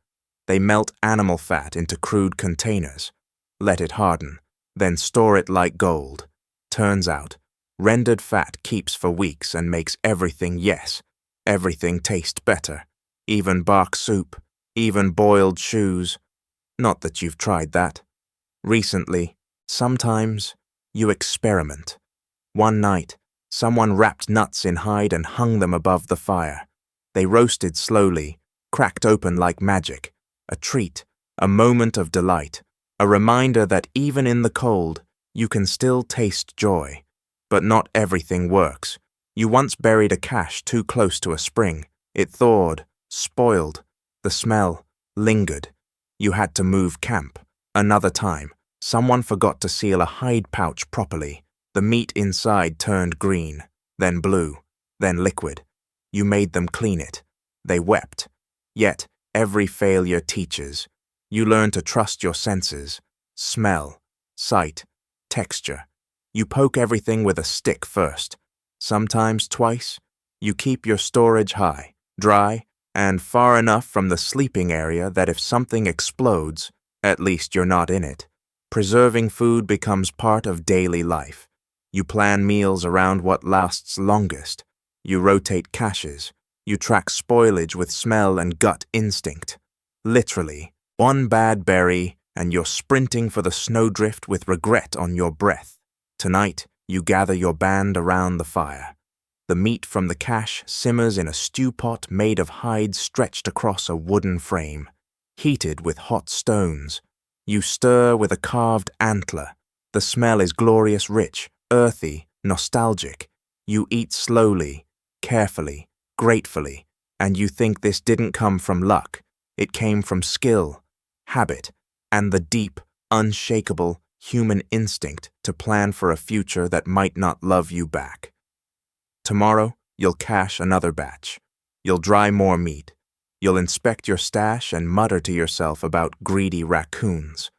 They melt animal fat into crude containers, let it harden, then store it like gold. Turns out, rendered fat keeps for weeks and makes everything, yes, everything taste better. Even bark soup, even boiled shoes. Not that you've tried that. Recently, sometimes, you experiment. One night, someone wrapped nuts in hide and hung them above the fire. They roasted slowly, cracked open like magic. A treat, a moment of delight, a reminder that even in the cold, you can still taste joy. But not everything works. You once buried a cache too close to a spring. It thawed, spoiled. The smell lingered. You had to move camp. Another time, someone forgot to seal a hide pouch properly. The meat inside turned green, then blue, then liquid. You made them clean it. They wept. Yet, every failure teaches. You learn to trust your senses. Smell, sight, texture. You poke everything with a stick first. Sometimes twice. You keep your storage high, dry, and far enough from the sleeping area that if something explodes, at least you're not in it. Preserving food becomes part of daily life. You plan meals around what lasts longest. You rotate caches. You track spoilage with smell and gut instinct. Literally, one bad berry and you're sprinting for the snowdrift with regret on your breath. Tonight, you gather your band around the fire. The meat from the cache simmers in a stew pot made of hide stretched across a wooden frame, heated with hot stones. You stir with a carved antler. The smell is glorious, rich, earthy, nostalgic. You eat slowly, carefully, gratefully, and you think this didn't come from luck. It came from skill, habit, and the deep, unshakable human instinct to plan for a future that might not love you back. Tomorrow, you'll cache another batch. You'll dry more meat. You'll inspect your stash and mutter to yourself about greedy raccoons.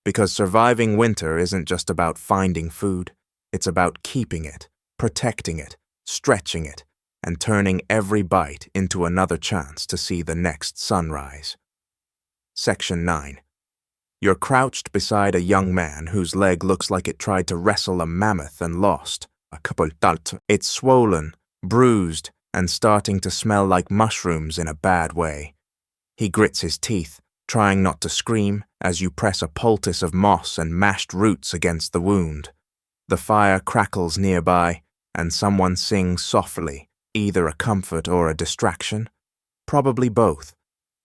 Because surviving winter isn't just about finding food, it's about keeping it, protecting it, stretching it, and turning every bite into another chance to see the next sunrise. Section 9. You're crouched beside a young man whose leg looks like it tried to wrestle a mammoth and lost. It's swollen, bruised, and starting to smell like mushrooms in a bad way. He grits his teeth, trying not to scream as you press a poultice of moss and mashed roots against the wound. The fire crackles nearby, and someone sings softly, either a comfort or a distraction. Probably both.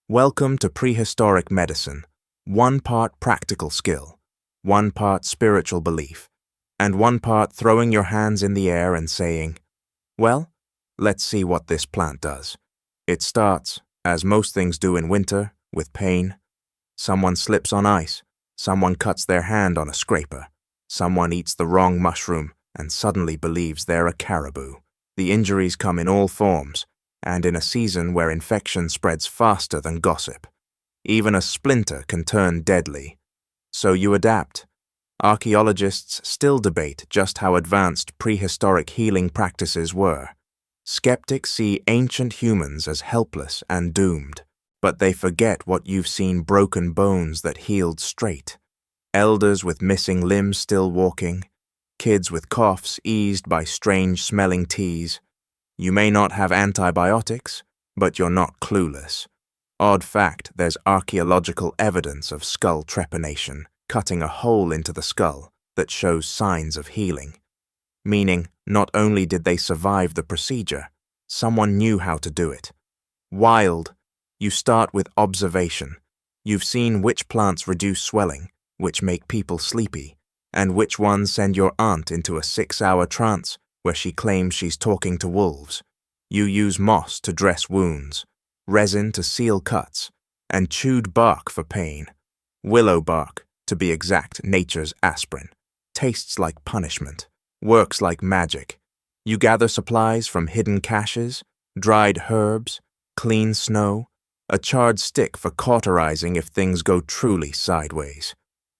Welcome to prehistoric medicine. 1 part practical skill, 1 part spiritual belief, and 1 part throwing your hands in the air and saying, well, let's see what this plant does. It starts, as most things do in winter, with pain. Someone slips on ice, someone cuts their hand on a scraper, someone eats the wrong mushroom and suddenly believes they're a caribou. The injuries come in all forms, and in a season where infection spreads faster than gossip. Even a splinter can turn deadly. So you adapt. Archaeologists still debate just how advanced prehistoric healing practices were. Skeptics see ancient humans as helpless and doomed, but they forget what you've seen: broken bones that healed straight, elders with missing limbs still walking, kids with coughs eased by strange-smelling teas. You may not have antibiotics, but you're not clueless. Odd fact, there's archaeological evidence of skull trepanation, cutting a hole into the skull that shows signs of healing. Meaning, not only did they survive the procedure, someone knew how to do it. Wild. You start with observation. You've seen which plants reduce swelling, which make people sleepy, and which ones send your aunt into a 6-hour trance where she claims she's talking to wolves. You use moss to dress wounds, resin to seal cuts, and chewed bark for pain. Willow bark, to be exact, nature's aspirin. Tastes like punishment, works like magic. You gather supplies from hidden caches, dried herbs, clean snow, a charred stick for cauterizing if things go truly sideways.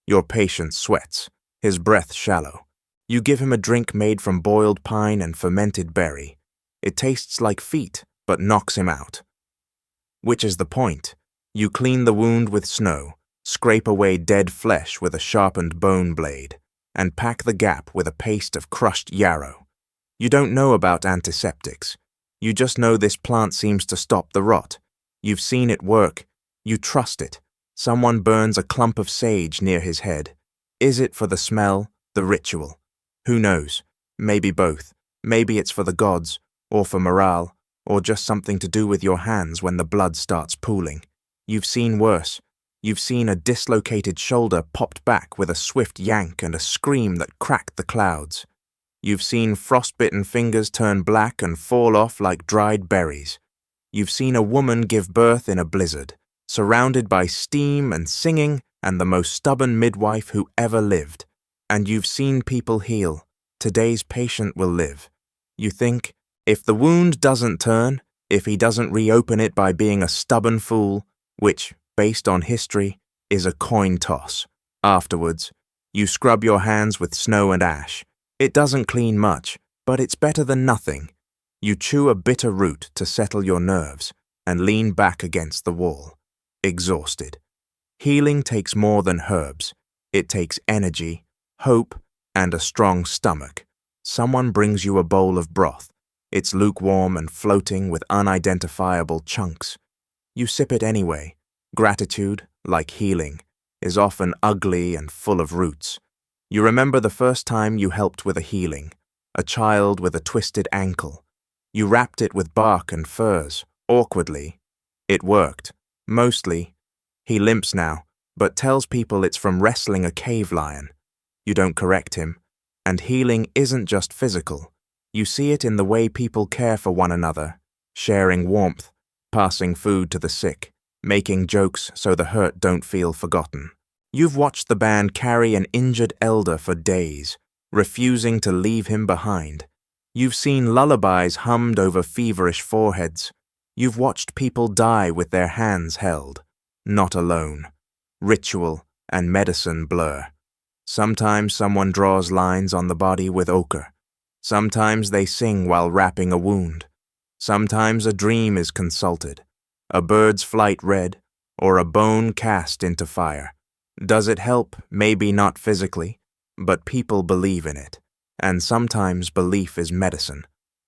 Your patient sweats, his breath shallow. You give him a drink made from boiled pine and fermented berry. It tastes like feet, but knocks him out. Which is the point. You clean the wound with snow, scrape away dead flesh with a sharpened bone blade, and pack the gap with a paste of crushed yarrow. You don't know about antiseptics. You just know this plant seems to stop the rot. You've seen it work. You trust it. Someone burns a clump of sage near his head. Is it for the smell, the ritual? Who knows? Maybe both. Maybe it's for the gods, or for morale, or just something to do with your hands when the blood starts pooling. You've seen worse. You've seen a dislocated shoulder popped back with a swift yank and a scream that cracked the clouds. You've seen frostbitten fingers turn black and fall off like dried berries. You've seen a woman give birth in a blizzard, surrounded by steam and singing and the most stubborn midwife who ever lived. And you've seen people heal. Today's patient will live. You think, if the wound doesn't turn, if he doesn't reopen it by being a stubborn fool, which, based on history, is a coin toss. Afterwards, you scrub your hands with snow and ash. It doesn't clean much, but it's better than nothing. You chew a bitter root to settle your nerves and lean back against the wall, exhausted. Healing takes more than herbs. It takes energy, hope, and a strong stomach. Someone brings you a bowl of broth, It's lukewarm and floating with unidentifiable chunks. You sip it anyway. Gratitude, like healing, is often ugly and full of roots. You remember the first time you helped with a healing, a child with a twisted ankle. You wrapped it with bark and furs, awkwardly. It worked, mostly. He limps now, but tells people it's from wrestling a cave lion. You don't correct him. And healing isn't just physical. You see it in the way people care for one another, sharing warmth, passing food to the sick, making jokes so the hurt don't feel forgotten. You've watched the band carry an injured elder for days, refusing to leave him behind. You've seen lullabies hummed over feverish foreheads. You've watched people die with their hands held, not alone. Ritual and medicine blur. Sometimes someone draws lines on the body with ochre. Sometimes they sing while wrapping a wound. Sometimes a dream is consulted, a bird's flight read, or a bone cast into fire. Does it help? Maybe not physically, but people believe in it, and sometimes belief is medicine.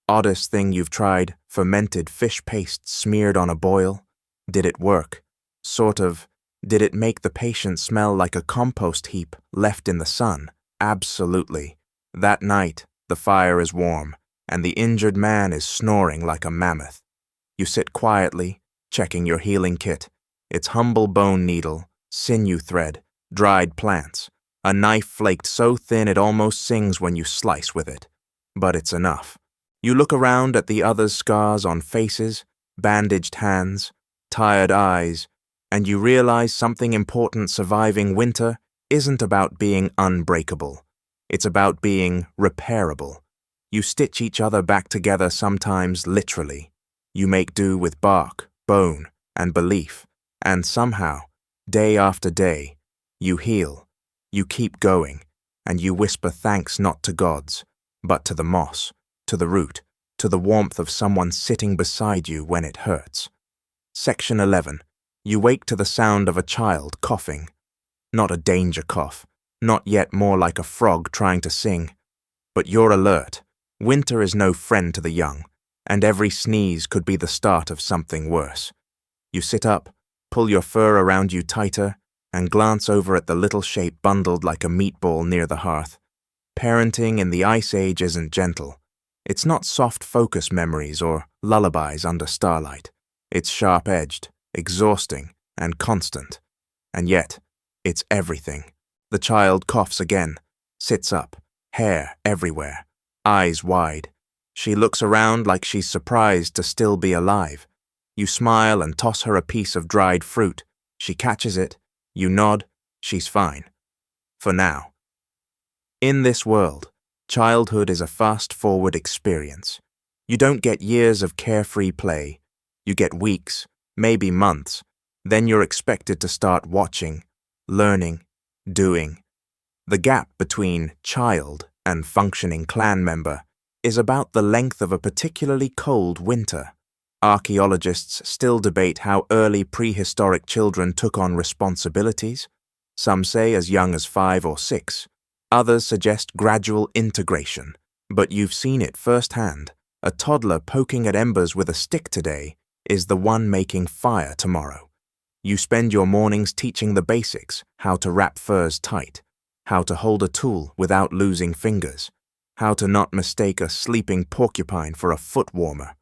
Oddest thing you've tried, fermented fish paste smeared on a boil? Did it work? Sort of. Did it make the patient smell like a compost heap left in the sun? Absolutely. That night, the fire is warm, and the injured man is snoring like a mammoth. You sit quietly, checking your healing kit. It's humble bone needle, sinew thread, dried plants, a knife flaked so thin it almost sings when you slice with it. But it's enough. You look around at the others' scars on faces, bandaged hands, tired eyes, and you realize something important. Surviving winter isn't about being unbreakable. It's about being repairable. You stitch each other back together, sometimes literally. You make do with bark, bone, and belief, and somehow, day after day, you heal. You keep going, and you whisper thanks not to gods, but to the moss, to the root, to the warmth of someone sitting beside you when it hurts. Section 11. You wake to the sound of a child coughing. Not a danger cough, not yet, more like a frog trying to sing. But you're alert. Winter is no friend to the young, and every sneeze could be the start of something worse. You sit up, pull your fur around you tighter, and glance over at the little shape bundled like a meatball near the hearth. Parenting in the Ice Age isn't gentle. It's not soft focus memories or lullabies under starlight. It's sharp-edged, exhausting, and constant. And yet, it's everything. The child coughs again, sits up, hair everywhere, eyes wide. She looks around like she's surprised to still be alive. You smile and toss her a piece of dried fruit. She catches it. You nod. She's fine. For now. In this world, childhood is a fast-forward experience. You don't get years of carefree play. You get weeks, maybe months. Then you're expected to start watching, learning, doing. The gap between child and functioning clan member is about the length of a particularly cold winter. Archaeologists still debate how early prehistoric children took on responsibilities. Some say as young as 5 or 6. Others suggest gradual integration. But you've seen it firsthand. A toddler poking at embers with a stick today is the one making fire tomorrow. You spend your mornings teaching the basics, how to wrap furs tight, how to hold a tool without losing fingers, how to not mistake a sleeping porcupine for a foot warmer.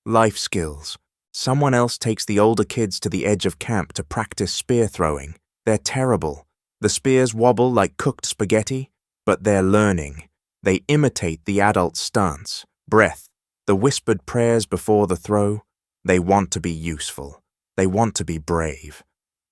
Life skills. Someone else takes the older kids to the edge of camp to practice spear throwing. They're terrible. The spears wobble like cooked spaghetti, but they're learning. They imitate the adult's stance, breath, the whispered prayers before the throw. They want to be useful. They want to be brave.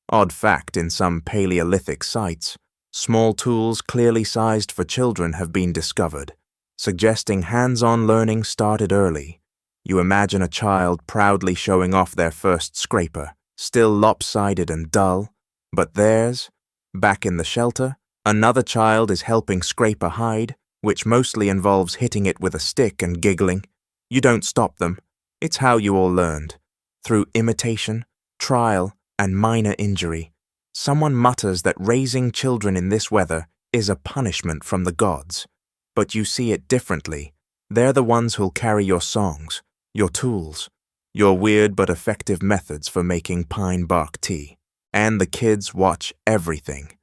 Odd fact, in some Paleolithic sites, small tools clearly sized for children have been discovered, suggesting hands-on learning started early. You imagine a child proudly showing off their first scraper, still lopsided and dull, but theirs, back in the shelter, another child is helping scrape a hide, which mostly involves hitting it with a stick and giggling. You don't stop them. It's how you all learned. Through imitation, trial, and minor injury. Someone mutters that raising children in this weather is a punishment from the gods. But you see it differently. They're the ones who'll carry your songs, your tools, your weird but effective methods for making pine bark tea. And the kids watch everything.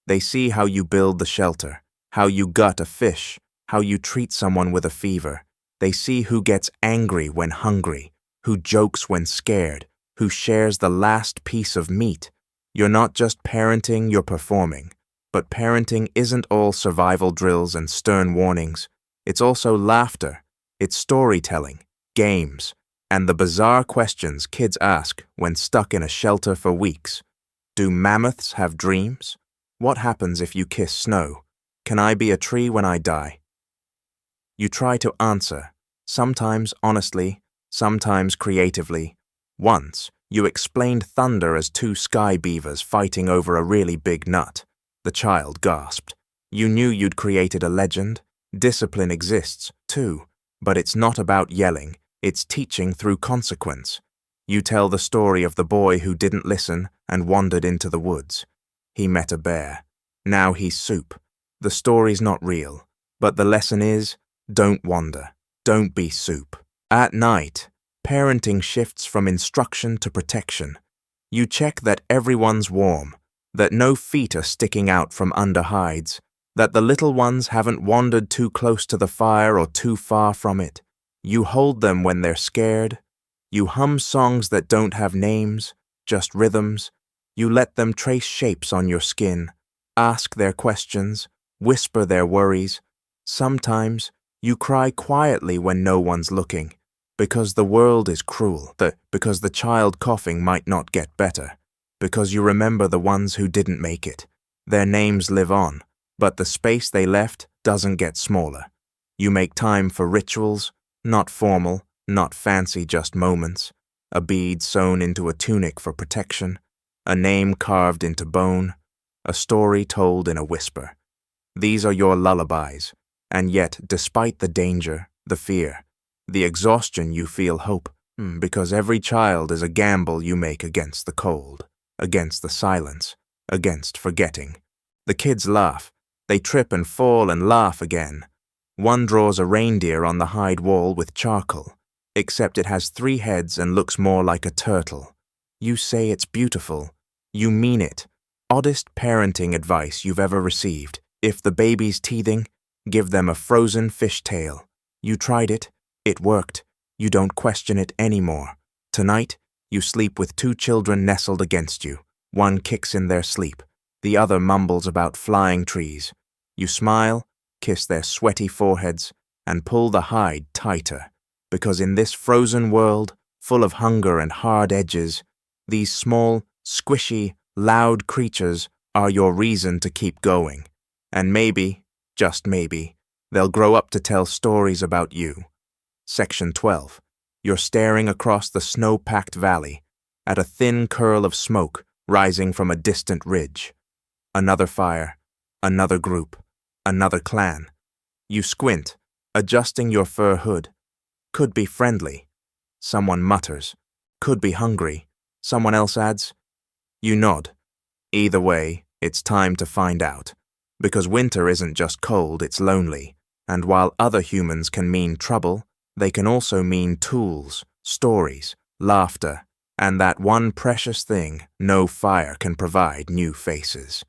They see how you build the shelter, how you gut a fish, how you treat someone with a fever. They see who gets angry when hungry, who jokes when scared, who shares the last piece of meat. You're not just parenting, you're performing. But parenting isn't all survival drills and stern warnings. It's also laughter, it's storytelling, games, and the bizarre questions kids ask when stuck in a shelter for weeks. Do mammoths have dreams? What happens if you kiss snow? Can I be a tree when I die? You try to answer, sometimes honestly, sometimes creatively. Once, you explained thunder as two sky beavers fighting over a really big nut. The child gasped. You knew you'd created a legend. Discipline exists, too, but it's not about yelling, it's teaching through consequence. You tell the story of the boy who didn't listen and wandered into the woods. He met a bear. Now he's soup. The story's not real, but the lesson is, don't wander, don't be soup. At night, parenting shifts from instruction to protection. You check that everyone's warm, that no feet are sticking out from under hides, that the little ones haven't wandered too close to the fire or too far from it. You hold them when they're scared. You hum songs that don't have names, just rhythms. You let them trace shapes on your skin, ask their questions, whisper their worries. Sometimes, you cry quietly when no one's looking, because the world is cruel, because the child coughing might not get better, because you remember the ones who didn't make it. Their names live on, but the space they left doesn't get smaller. You make time for rituals, not formal, not fancy, just moments. A bead sewn into a tunic for protection, a name carved into bone, a story told in a whisper. These are your lullabies, and yet, despite the danger, the fear, the exhaustion, you feel hope, because every child is a gamble you make against the cold, against the silence, against forgetting. The kids laugh. They trip and fall and laugh again. One draws a reindeer on the hide wall with charcoal, except it has 3 heads and looks more like a turtle. You say it's beautiful. You mean it. Oddest parenting advice you've ever received. If the baby's teething, give them a frozen fish tail. You tried it. It worked. You don't question it anymore. Tonight, you sleep with 2 children nestled against you. One kicks in their sleep. The other mumbles about flying trees. You smile, kiss their sweaty foreheads, and pull the hide tighter, because in this frozen world, full of hunger and hard edges, these small, squishy, loud creatures are your reason to keep going. And maybe, just maybe, they'll grow up to tell stories about you. Section 12. You're staring across the snow-packed valley, at a thin curl of smoke rising from a distant ridge. Another fire, another group, another clan. You squint, adjusting your fur hood. Could be friendly. Someone mutters. Could be hungry. Someone else adds. You nod. Either way, it's time to find out. Because winter isn't just cold, it's lonely. And while other humans can mean trouble, they can also mean tools, stories, laughter, and that one precious thing no fire can provide: new faces.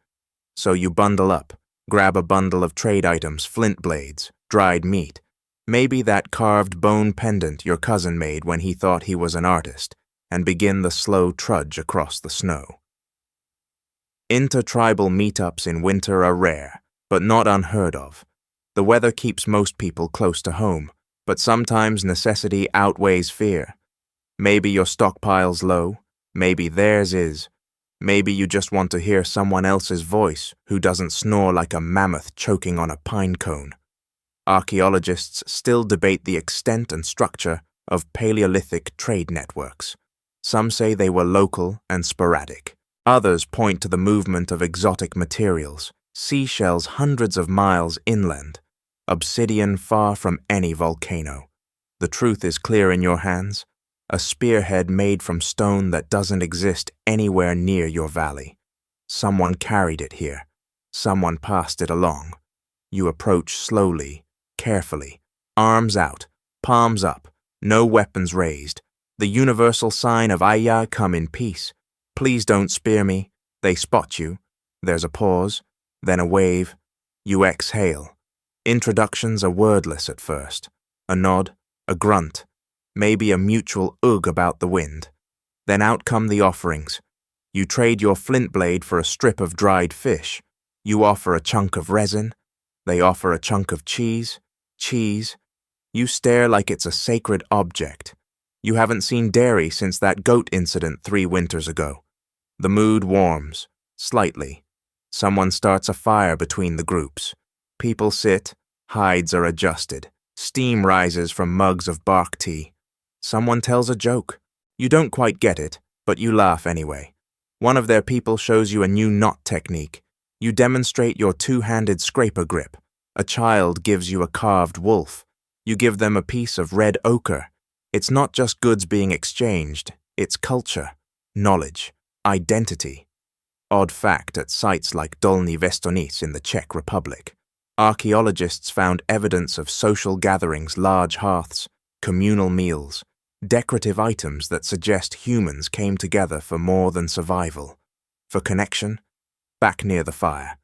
So you bundle up, grab a bundle of trade items, flint blades, dried meat, maybe that carved bone pendant your cousin made when he thought he was an artist, and begin the slow trudge across the snow. Intertribal meetups in winter are rare, but not unheard of. The weather keeps most people close to home, but sometimes necessity outweighs fear. Maybe your stockpile's low, maybe theirs is. Maybe you just want to hear someone else's voice who doesn't snore like a mammoth choking on a pine cone. Archaeologists still debate the extent and structure of Paleolithic trade networks. Some say they were local and sporadic. Others point to the movement of exotic materials, seashells hundreds of miles inland, obsidian far from any volcano. The truth is clear in your hands. A spearhead made from stone that doesn't exist anywhere near your valley. Someone carried it here. Someone passed it along. You approach slowly, carefully, Arms out, palms up, no weapons raised. The universal sign of Ayya, come in peace. Please don't spear me. They spot you. There's a pause, then a wave. You exhale. Introductions are wordless at first. A nod, a grunt, maybe a mutual ugh about the wind. Then out come the offerings. You trade your flint blade for a strip of dried fish. You offer a chunk of resin. They offer a chunk of cheese. Cheese. You stare like it's a sacred object. You haven't seen dairy since that goat incident 3 winters ago. The mood warms, slightly. Someone starts a fire between the groups. People sit, hides are adjusted. Steam rises from mugs of bark tea. Someone tells a joke. You don't quite get it, but you laugh anyway. One of their people shows you a new knot technique. You demonstrate your 2-handed scraper grip. A child gives you a carved wolf. You give them a piece of red ochre. It's not just goods being exchanged, it's culture, knowledge, identity. Odd fact at sites like Dolní Věstonice in the Czech Republic. Archaeologists found evidence of social gatherings, large hearths, communal meals, decorative items that suggest humans came together for more than survival. For connection, back near the fire.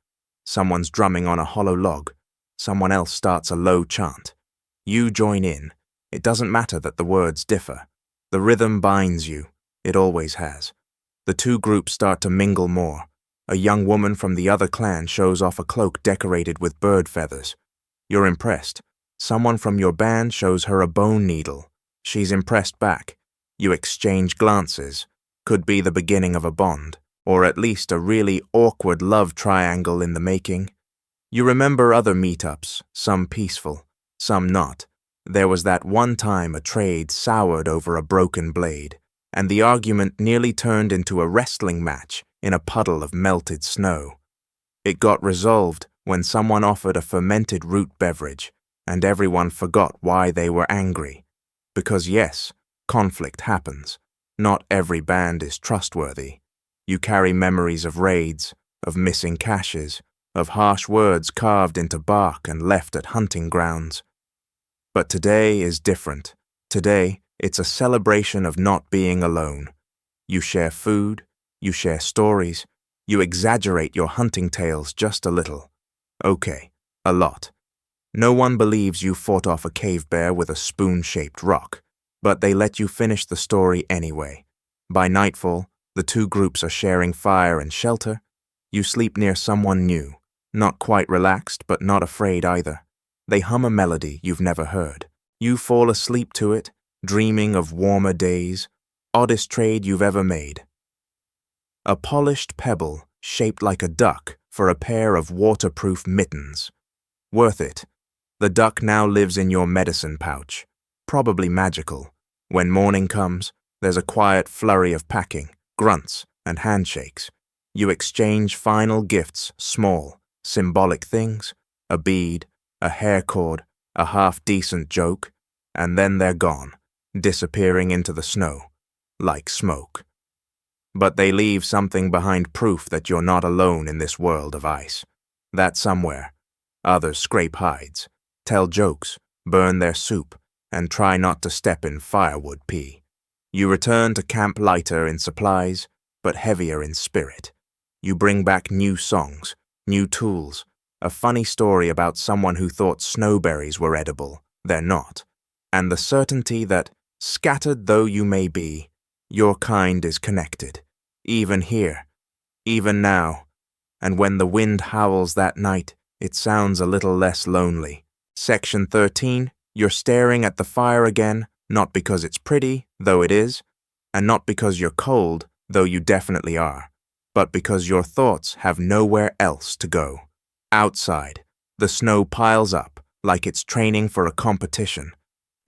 Someone's drumming on a hollow log. Someone else starts a low chant. You join in. It doesn't matter that the words differ. The rhythm binds you. It always has. The 2 groups start to mingle more. A young woman from the other clan shows off a cloak decorated with bird feathers. You're impressed. Someone from your band shows her a bone needle. She's impressed back. You exchange glances. Could be the beginning of a bond, or at least a really awkward love triangle in the making. You remember other meetups, some peaceful, some not. There was that one time a trade soured over a broken blade, and the argument nearly turned into a wrestling match in a puddle of melted snow. It got resolved when someone offered a fermented root beverage, and everyone forgot why they were angry. Because yes, conflict happens. Not every band is trustworthy. You carry memories of raids, of missing caches, of harsh words carved into bark and left at hunting grounds. But today is different. Today, it's a celebration of not being alone. You share food, you share stories, you exaggerate your hunting tales just a little. Okay, a lot. No one believes you fought off a cave bear with a spoon-shaped rock, but they let you finish the story anyway. By nightfall, the 2 groups are sharing fire and shelter. You sleep near someone new, not quite relaxed but not afraid either. They hum a melody you've never heard. You fall asleep to it, dreaming of warmer days. Oddest trade you've ever made. A polished pebble shaped like a duck for a pair of waterproof mittens. Worth it. The duck now lives in your medicine pouch. Probably magical. When morning comes, there's a quiet flurry of packing, grunts, and handshakes. You exchange final gifts, small, symbolic things, a bead, a hair cord, a half-decent joke, and then they're gone, disappearing into the snow, like smoke. But they leave something behind, proof that you're not alone in this world of ice. That somewhere, others scrape hides, tell jokes, burn their soup, and try not to step in firewood pee. You return to camp lighter in supplies, but heavier in spirit. You bring back new songs, new tools, a funny story about someone who thought snowberries were edible. They're not. And the certainty that, scattered though you may be, your kind is connected, even here, even now. And when the wind howls that night, it sounds a little less lonely. Section 13, you're staring at the fire again, not because it's pretty, though it is, and not because you're cold, though you definitely are, but because your thoughts have nowhere else to go. Outside, the snow piles up like it's training for a competition.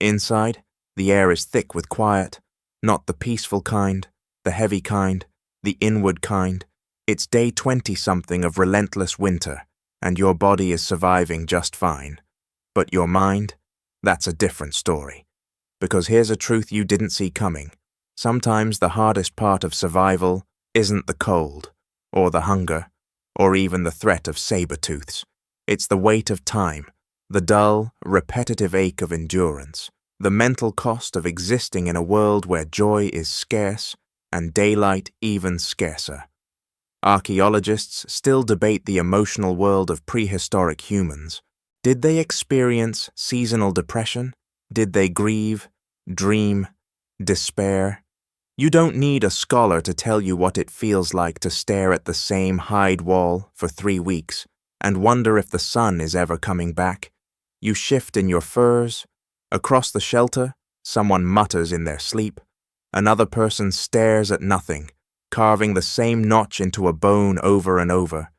Inside, the air is thick with quiet, not the peaceful kind, the heavy kind, the inward kind. It's day 20-something of relentless winter, and your body is surviving just fine. But your mind? That's a different story. Because here's a truth you didn't see coming. Sometimes the hardest part of survival isn't the cold, or the hunger, or even the threat of saber-tooths. It's the weight of time, The dull, repetitive ache of endurance, the mental cost of existing in a world where joy is scarce and daylight even scarcer. Archaeologists still debate the emotional world of prehistoric humans. Did they experience seasonal depression? Did they grieve, dream, despair? You don't need a scholar to tell you what it feels like to stare at the same hide wall for 3 weeks and wonder if the sun is ever coming back. You shift in your furs. Across the shelter, someone mutters in their sleep. Another person stares at nothing, carving the same notch into a bone over and over.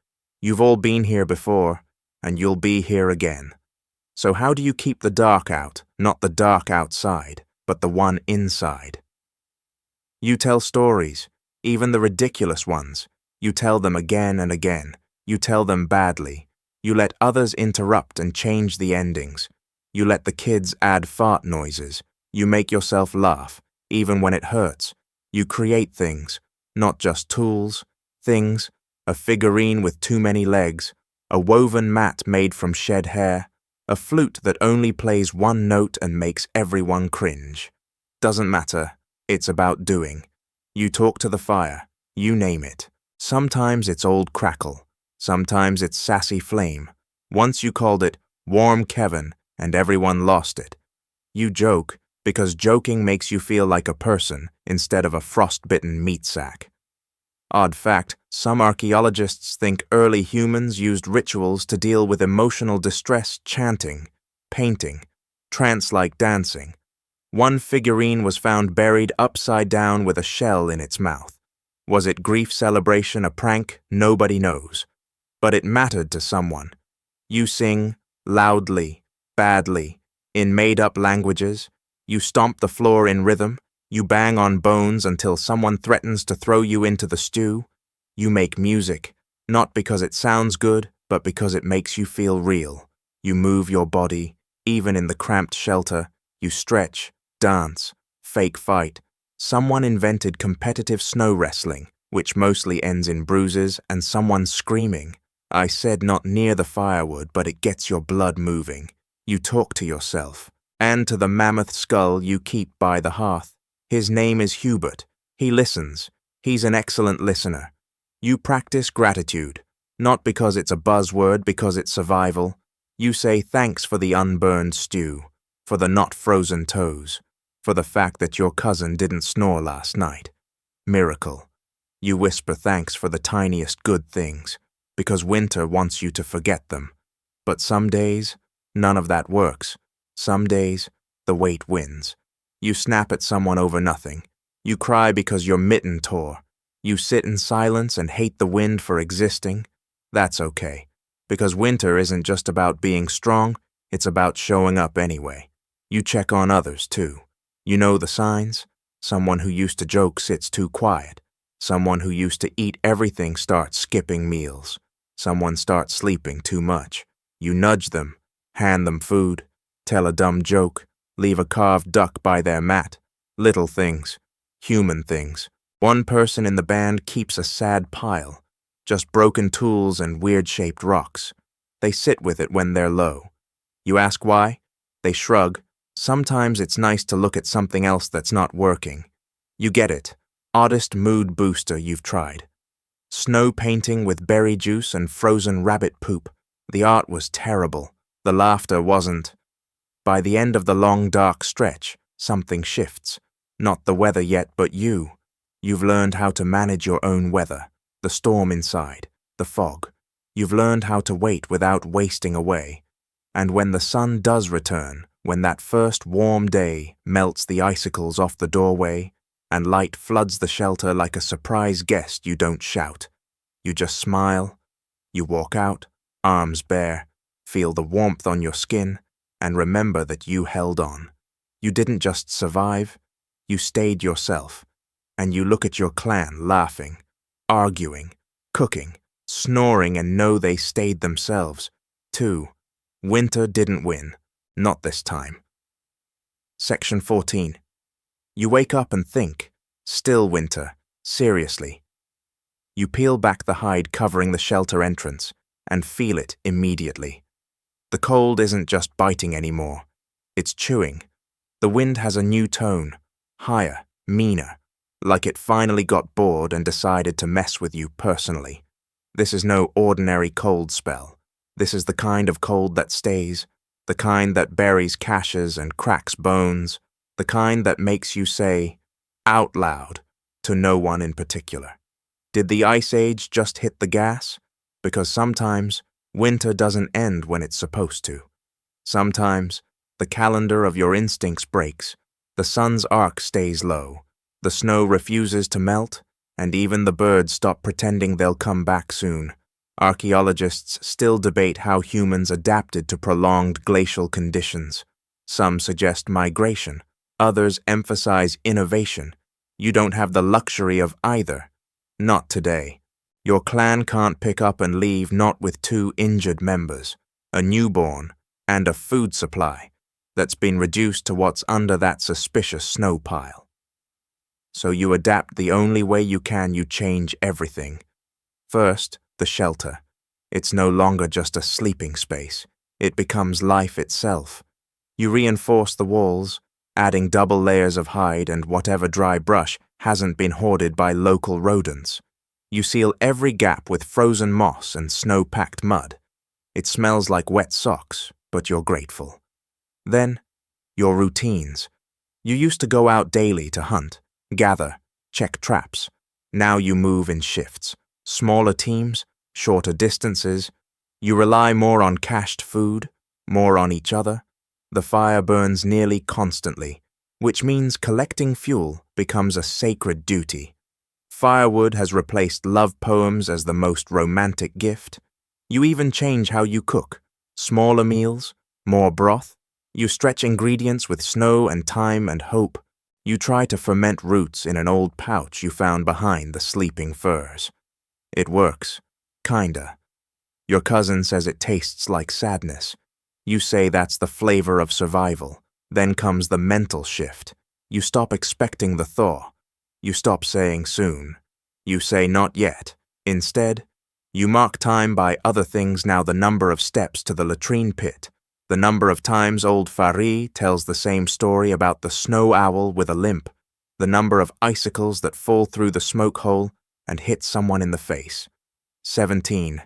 You've all been here before, and you'll be here again. So how do you keep the dark out, not the dark outside, but the one inside? You tell stories, even the ridiculous ones. You tell them again and again. You tell them badly. You let others interrupt and change the endings. You let the kids add fart noises. You make yourself laugh, even when it hurts. You create things, not just tools, things, a figurine with too many legs, a woven mat made from shed hair, a flute that only plays one note and makes everyone cringe. Doesn't matter. It's about doing. You talk to the fire. You name it. Sometimes it's old crackle. Sometimes it's sassy flame. Once you called it warm Kevin and everyone lost it. You joke because joking makes you feel like a person instead of a frostbitten meat sack. Odd fact, some archaeologists think early humans used rituals to deal with emotional distress, chanting, painting, trance-like dancing. One figurine was found buried upside down with a shell in its mouth. Was it grief celebration, a prank? Nobody knows. But it mattered to someone. You sing, loudly, badly, in made-up languages. You stomp the floor in rhythm. You bang on bones until someone threatens to throw you into the stew. You make music, not because it sounds good, but because it makes you feel real. You move your body, even in the cramped shelter. You stretch, dance, fake fight. Someone invented competitive snow wrestling, which mostly ends in bruises and someone screaming. I said not near the firewood, but it gets your blood moving. You talk to yourself, and to the mammoth skull you keep by the hearth. His name is Hubert. He listens. He's an excellent listener. You practice gratitude, not because it's a buzzword, because it's survival. You say thanks for the unburned stew, for the not frozen toes, for the fact that your cousin didn't snore last night. Miracle. You whisper thanks for the tiniest good things, because winter wants you to forget them. But some days, none of that works. Some days, the weight wins. You snap at someone over nothing. You cry because your mitten tore. You sit in silence and hate the wind for existing. That's okay, because winter isn't just about being strong, it's about showing up anyway. You check on others, too. You know the signs. Someone who used to joke sits too quiet. Someone who used to eat everything starts skipping meals. Someone starts sleeping too much. You nudge them, hand them food, tell a dumb joke, leave a carved duck by their mat. Little things, human things. One person in the band keeps a sad pile, just broken tools and weird-shaped rocks. They sit with it when they're low. You ask why? They shrug. Sometimes it's nice to look at something else that's not working. You get it. Oddest mood booster you've tried. Snow painting with berry juice and frozen rabbit poop. The art was terrible. The laughter wasn't. By the end of the long dark stretch, something shifts. Not the weather yet, but you. You've learned how to manage your own weather. The storm inside, the fog. You've learned how to wait without wasting away. And when the sun does return, when that first warm day melts the icicles off the doorway, and light floods the shelter like a surprise guest, you don't shout. You just smile. You walk out, arms bare, feel the warmth on your skin, and remember that you held on. You didn't just survive, you stayed yourself. And you look at your clan laughing, arguing, cooking, snoring, and know they stayed themselves, too. Winter didn't win. Not this time. Section 14. You wake up and think, still winter, seriously. You peel back the hide covering the shelter entrance and feel it immediately. The cold isn't just biting anymore. It's chewing. The wind has a new tone, higher, meaner, like it finally got bored and decided to mess with you personally. This is no ordinary cold spell. This is the kind of cold that stays, the kind that buries caches and cracks bones, the kind that makes you say, out loud, to no one in particular, "Did the Ice Age just hit the gas?" Because sometimes winter doesn't end when it's supposed to. Sometimes the calendar of your instincts breaks, the sun's arc stays low, the snow refuses to melt, and even the birds stop pretending they'll come back soon. Archaeologists still debate how humans adapted to prolonged glacial conditions. Some suggest migration, others emphasize innovation. You don't have the luxury of either. Not today. Your clan can't pick up and leave not with 2 injured members, a newborn, and a food supply that's been reduced to what's under that suspicious snow pile. So you adapt the only way you can. You change everything. First, the shelter. It's no longer just a sleeping space. It becomes life itself. You reinforce the walls, adding double layers of hide and whatever dry brush hasn't been hoarded by local rodents. You seal every gap with frozen moss and snow-packed mud. It smells like wet socks, but you're grateful. Then, your routines. You used to go out daily to hunt, gather, check traps. Now you move in shifts. Smaller teams, shorter distances. You rely more on cached food, more on each other. The fire burns nearly constantly, which means collecting fuel becomes a sacred duty. Firewood has replaced love poems as the most romantic gift. You even change how you cook. Smaller meals, more broth. You stretch ingredients with snow and time and hope. You try to ferment roots in an old pouch you found behind the sleeping firs. It works. Kinda. Your cousin says it tastes like sadness. You say that's the flavor of survival. Then comes the mental shift. You stop expecting the thaw. You stop saying soon. You say not yet. Instead, you mark time by other things now: the number of steps to the latrine pit, the number of times old Farid tells the same story about the snow owl with a limp, the number of icicles that fall through the smoke hole and hit someone in the face. 17.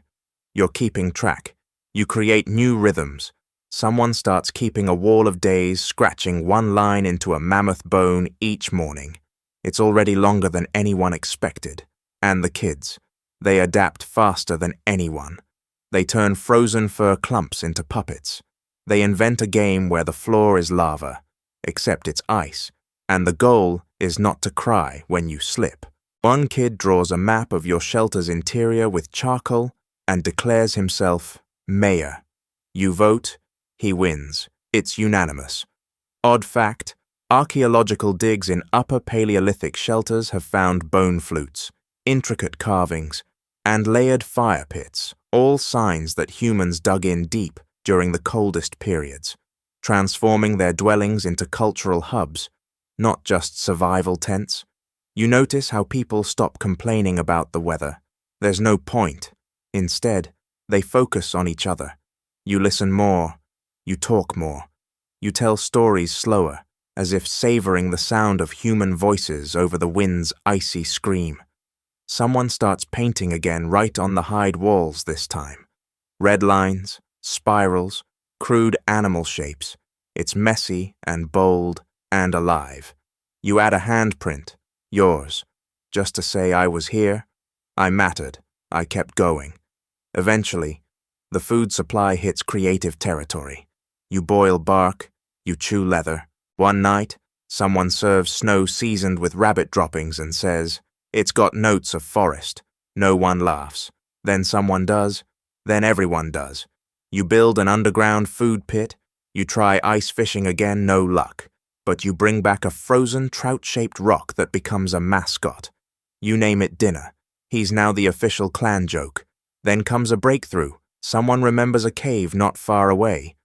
You're keeping track. You create new rhythms. Someone starts keeping a wall of days, scratching one line into a mammoth bone each morning. It's already longer than anyone expected. And the kids. They adapt faster than anyone. They turn frozen fur clumps into puppets. They invent a game where the floor is lava, except it's ice, and the goal is not to cry when you slip. One kid draws a map of your shelter's interior with charcoal and declares himself mayor. You vote, he wins. It's unanimous. Odd fact, archaeological digs in Upper Paleolithic shelters have found bone flutes, intricate carvings, and layered fire pits, all signs that humans dug in deep during the coldest periods, transforming their dwellings into cultural hubs, not just survival tents. You notice how people stop complaining about the weather. There's no point. Instead, they focus on each other. You listen more. You talk more. You tell stories slower, as if savoring the sound of human voices over the wind's icy scream. Someone starts painting again right on the hide walls this time. Red lines, spirals, crude animal shapes. It's messy and bold and alive. You add a handprint, yours, just to say I was here, I mattered, I kept going. Eventually, the food supply hits creative territory. You boil bark, you chew leather. One night, someone serves snow seasoned with rabbit droppings and says, "It's got notes of forest." No one laughs. Then someone does. Then everyone does. You build an underground food pit. You try ice fishing again, no luck. But you bring back a frozen trout-shaped rock that becomes a mascot. You name it dinner. He's now the official clan joke. Then comes a breakthrough. Someone remembers a cave not far away.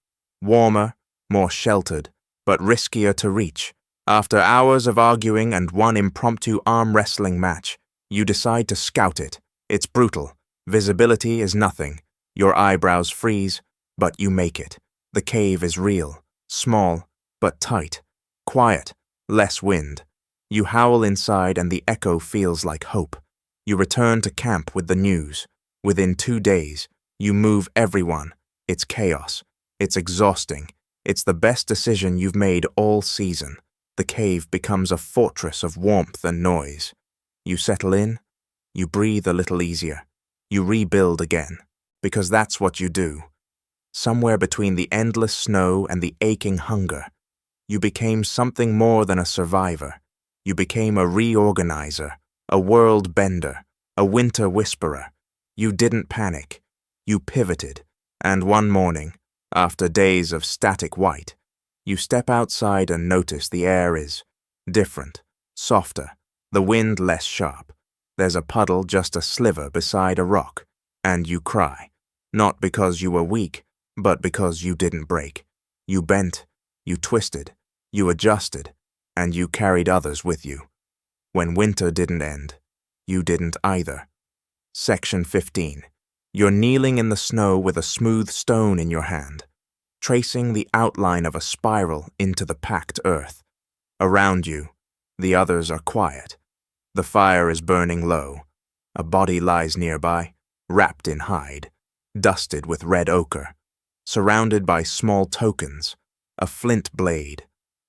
Warmer, more sheltered, but riskier to reach. After hours of arguing and one impromptu arm wrestling match, you decide to scout it. It's brutal. Visibility is nothing. Your eyebrows freeze. But you make it. The cave is real, small, but tight, quiet, less wind. You howl inside and the echo feels like hope. You return to camp with the news. Within 2 days, you move everyone. It's chaos. It's exhausting. It's the best decision you've made all season. The cave becomes a fortress of warmth and noise. You settle in. You breathe a little easier. You rebuild again. Because that's what you do. Somewhere between the endless snow and the aching hunger, you became something more than a survivor. You became a reorganizer, a world bender, a winter whisperer. You didn't panic. You pivoted. And one morning, after days of static white, you step outside and notice the air is different, softer, the wind less sharp. There's a puddle just a sliver beside a rock, and you cry, not because you were weak, but because you didn't break. You bent, you twisted, you adjusted, and you carried others with you. When winter didn't end, you didn't either. Section 15. You're kneeling in the snow with a smooth stone in your hand, tracing the outline of a spiral into the packed earth. Around you, the others are quiet. The fire is burning low. A body lies nearby, wrapped in hide, dusted with red ochre, surrounded by small tokens, a flint blade,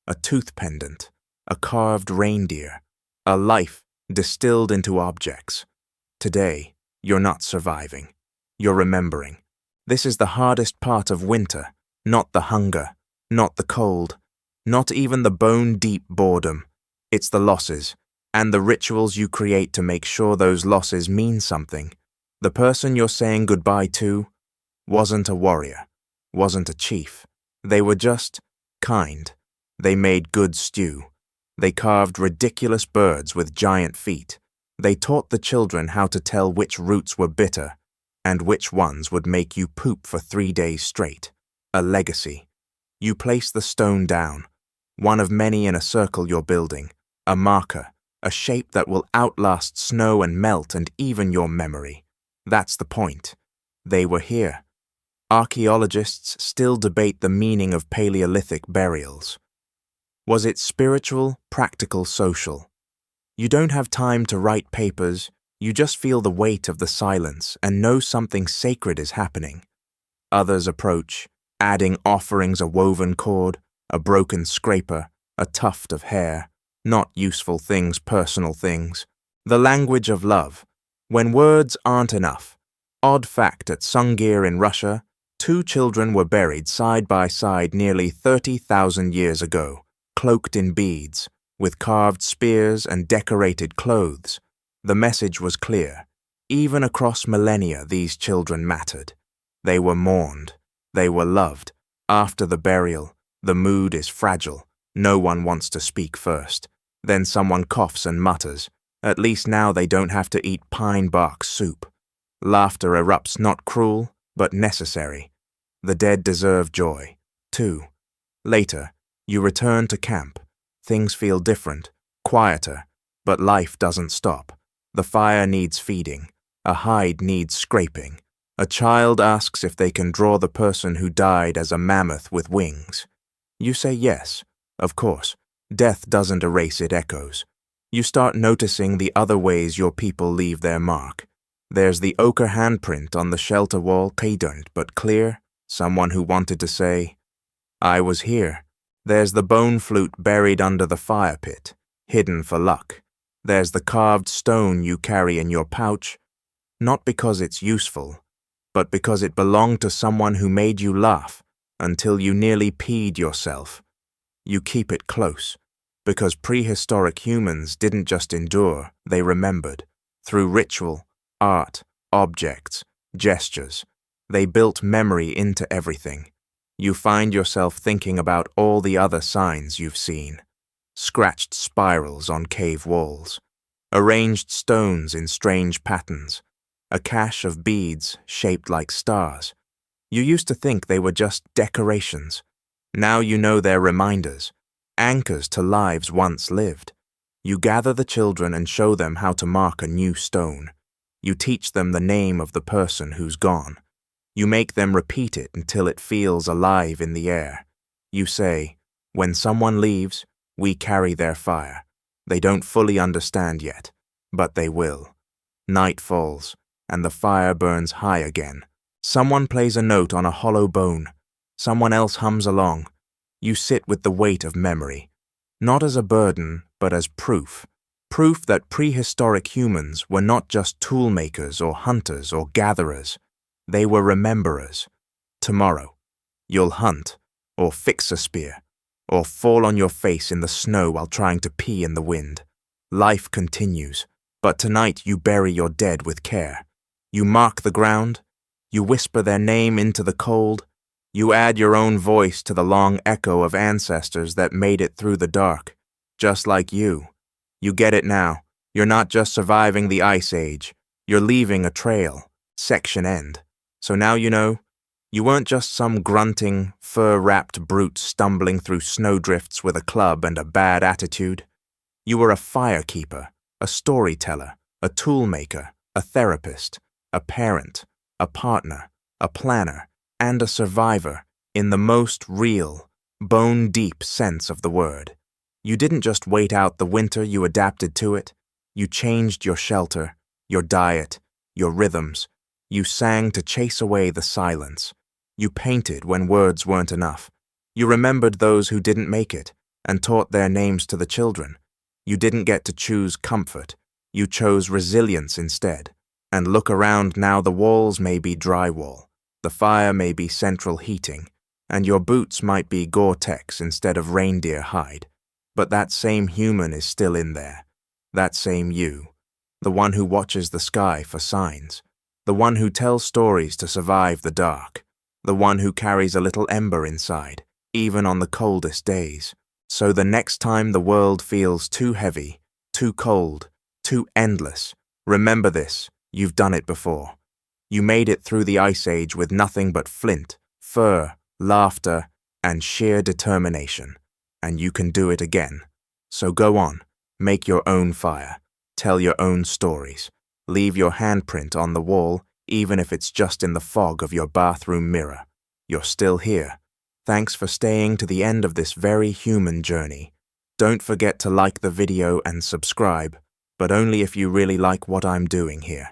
a tooth pendant, a carved reindeer, a life distilled into objects. Today, you're not surviving. You're remembering. This is the hardest part of winter, not the hunger, not the cold, not even the bone-deep boredom. It's the losses, and the rituals you create to make sure those losses mean something. The person you're saying goodbye to wasn't a warrior, wasn't a chief. They were just kind. They made good stew. They carved ridiculous birds with giant feet. They taught the children how to tell which roots were bitter and which ones would make you poop for 3 days straight. A legacy. You place the stone down, one of many in a circle you're building, a marker, a shape that will outlast snow and melt and even your memory. That's the point. They were here. Archaeologists still debate the meaning of Paleolithic burials. Was it spiritual, practical, social? You don't have time to write papers, you just feel the weight of the silence and know something sacred is happening. Others approach, adding offerings a woven cord, a broken scraper, a tuft of hair, not useful things, personal things. The language of love. When words aren't enough. Odd fact, at Sungir in Russia, 2 children were buried side by side nearly 30,000 years ago, cloaked in beads, with carved spears and decorated clothes. The message was clear. Even across millennia, these children mattered. They were mourned. They were loved. After the burial, the mood is fragile. No one wants to speak first. Then someone coughs and mutters. At least now they don't have to eat pine bark soup. Laughter erupts, not cruel, but necessary. The dead deserve joy, too. Later, you return to camp. Things feel different, quieter, but life doesn't stop. The fire needs feeding. A hide needs scraping. A child asks if they can draw the person who died as a mammoth with wings. You say yes, of course. Death doesn't erase, it echoes. You start noticing the other ways your people leave their mark. There's the ochre handprint on the shelter wall, cadent but clear, someone who wanted to say, I was here. There's the bone flute buried under the fire pit, hidden for luck. There's the carved stone you carry in your pouch, not because it's useful, but because it belonged to someone who made you laugh until you nearly peed yourself. You keep it close, because prehistoric humans didn't just endure, they remembered. Through ritual, art, objects, gestures, they built memory into everything. You find yourself thinking about all the other signs you've seen. Scratched spirals on cave walls, arranged stones in strange patterns, a cache of beads shaped like stars. You used to think they were just decorations. Now you know they're reminders, anchors to lives once lived. You gather the children and show them how to mark a new stone. You teach them the name of the person who's gone. You make them repeat it until it feels alive in the air. You say, when someone leaves, we carry their fire. They don't fully understand yet, but they will. Night falls, and the fire burns high again. Someone plays a note on a hollow bone. Someone else hums along. You sit with the weight of memory, not as a burden, but as proof. Proof that prehistoric humans were not just tool makers or hunters or gatherers. They were rememberers. Tomorrow, you'll hunt, or fix a spear, or fall on your face in the snow while trying to pee in the wind. Life continues, but tonight you bury your dead with care. You mark the ground. You whisper their name into the cold. You add your own voice to the long echo of ancestors that made it through the dark, just like you. You get it now. You're not just surviving the Ice Age. You're leaving a trail. Section end. So now you know, you weren't just some grunting, fur-wrapped brute stumbling through snowdrifts with a club and a bad attitude. You were a firekeeper, a storyteller, a toolmaker, a therapist, a parent, a partner, a planner, and a survivor in the most real, bone-deep sense of the word. You didn't just wait out the winter, you adapted to it. You changed your shelter, your diet, your rhythms. You sang to chase away the silence. You painted when words weren't enough. You remembered those who didn't make it and taught their names to the children. You didn't get to choose comfort. You chose resilience instead. And look around now, the walls may be drywall, the fire may be central heating, and your boots might be Gore-Tex instead of reindeer hide. But that same human is still in there. That same you. The one who watches the sky for signs. The one who tells stories to survive the dark. The one who carries a little ember inside, even on the coldest days. So the next time the world feels too heavy, too cold, too endless, remember this. You've done it before. You made it through the Ice Age with nothing but flint, fur, laughter, and sheer determination. And you can do it again. So go on, make your own fire, tell your own stories, leave your handprint on the wall, even if it's just in the fog of your bathroom mirror. You're still here. Thanks for staying to the end of this very human journey. Don't forget to like the video and subscribe, but only if you really like what I'm doing here.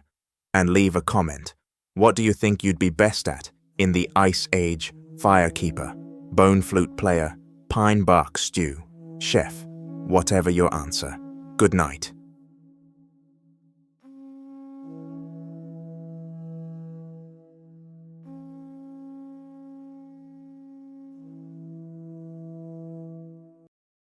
And leave a comment. What do you think you'd be best at in the Ice Age? Firekeeper, bone flute player, pine bark stew, chef, whatever your answer. Good night.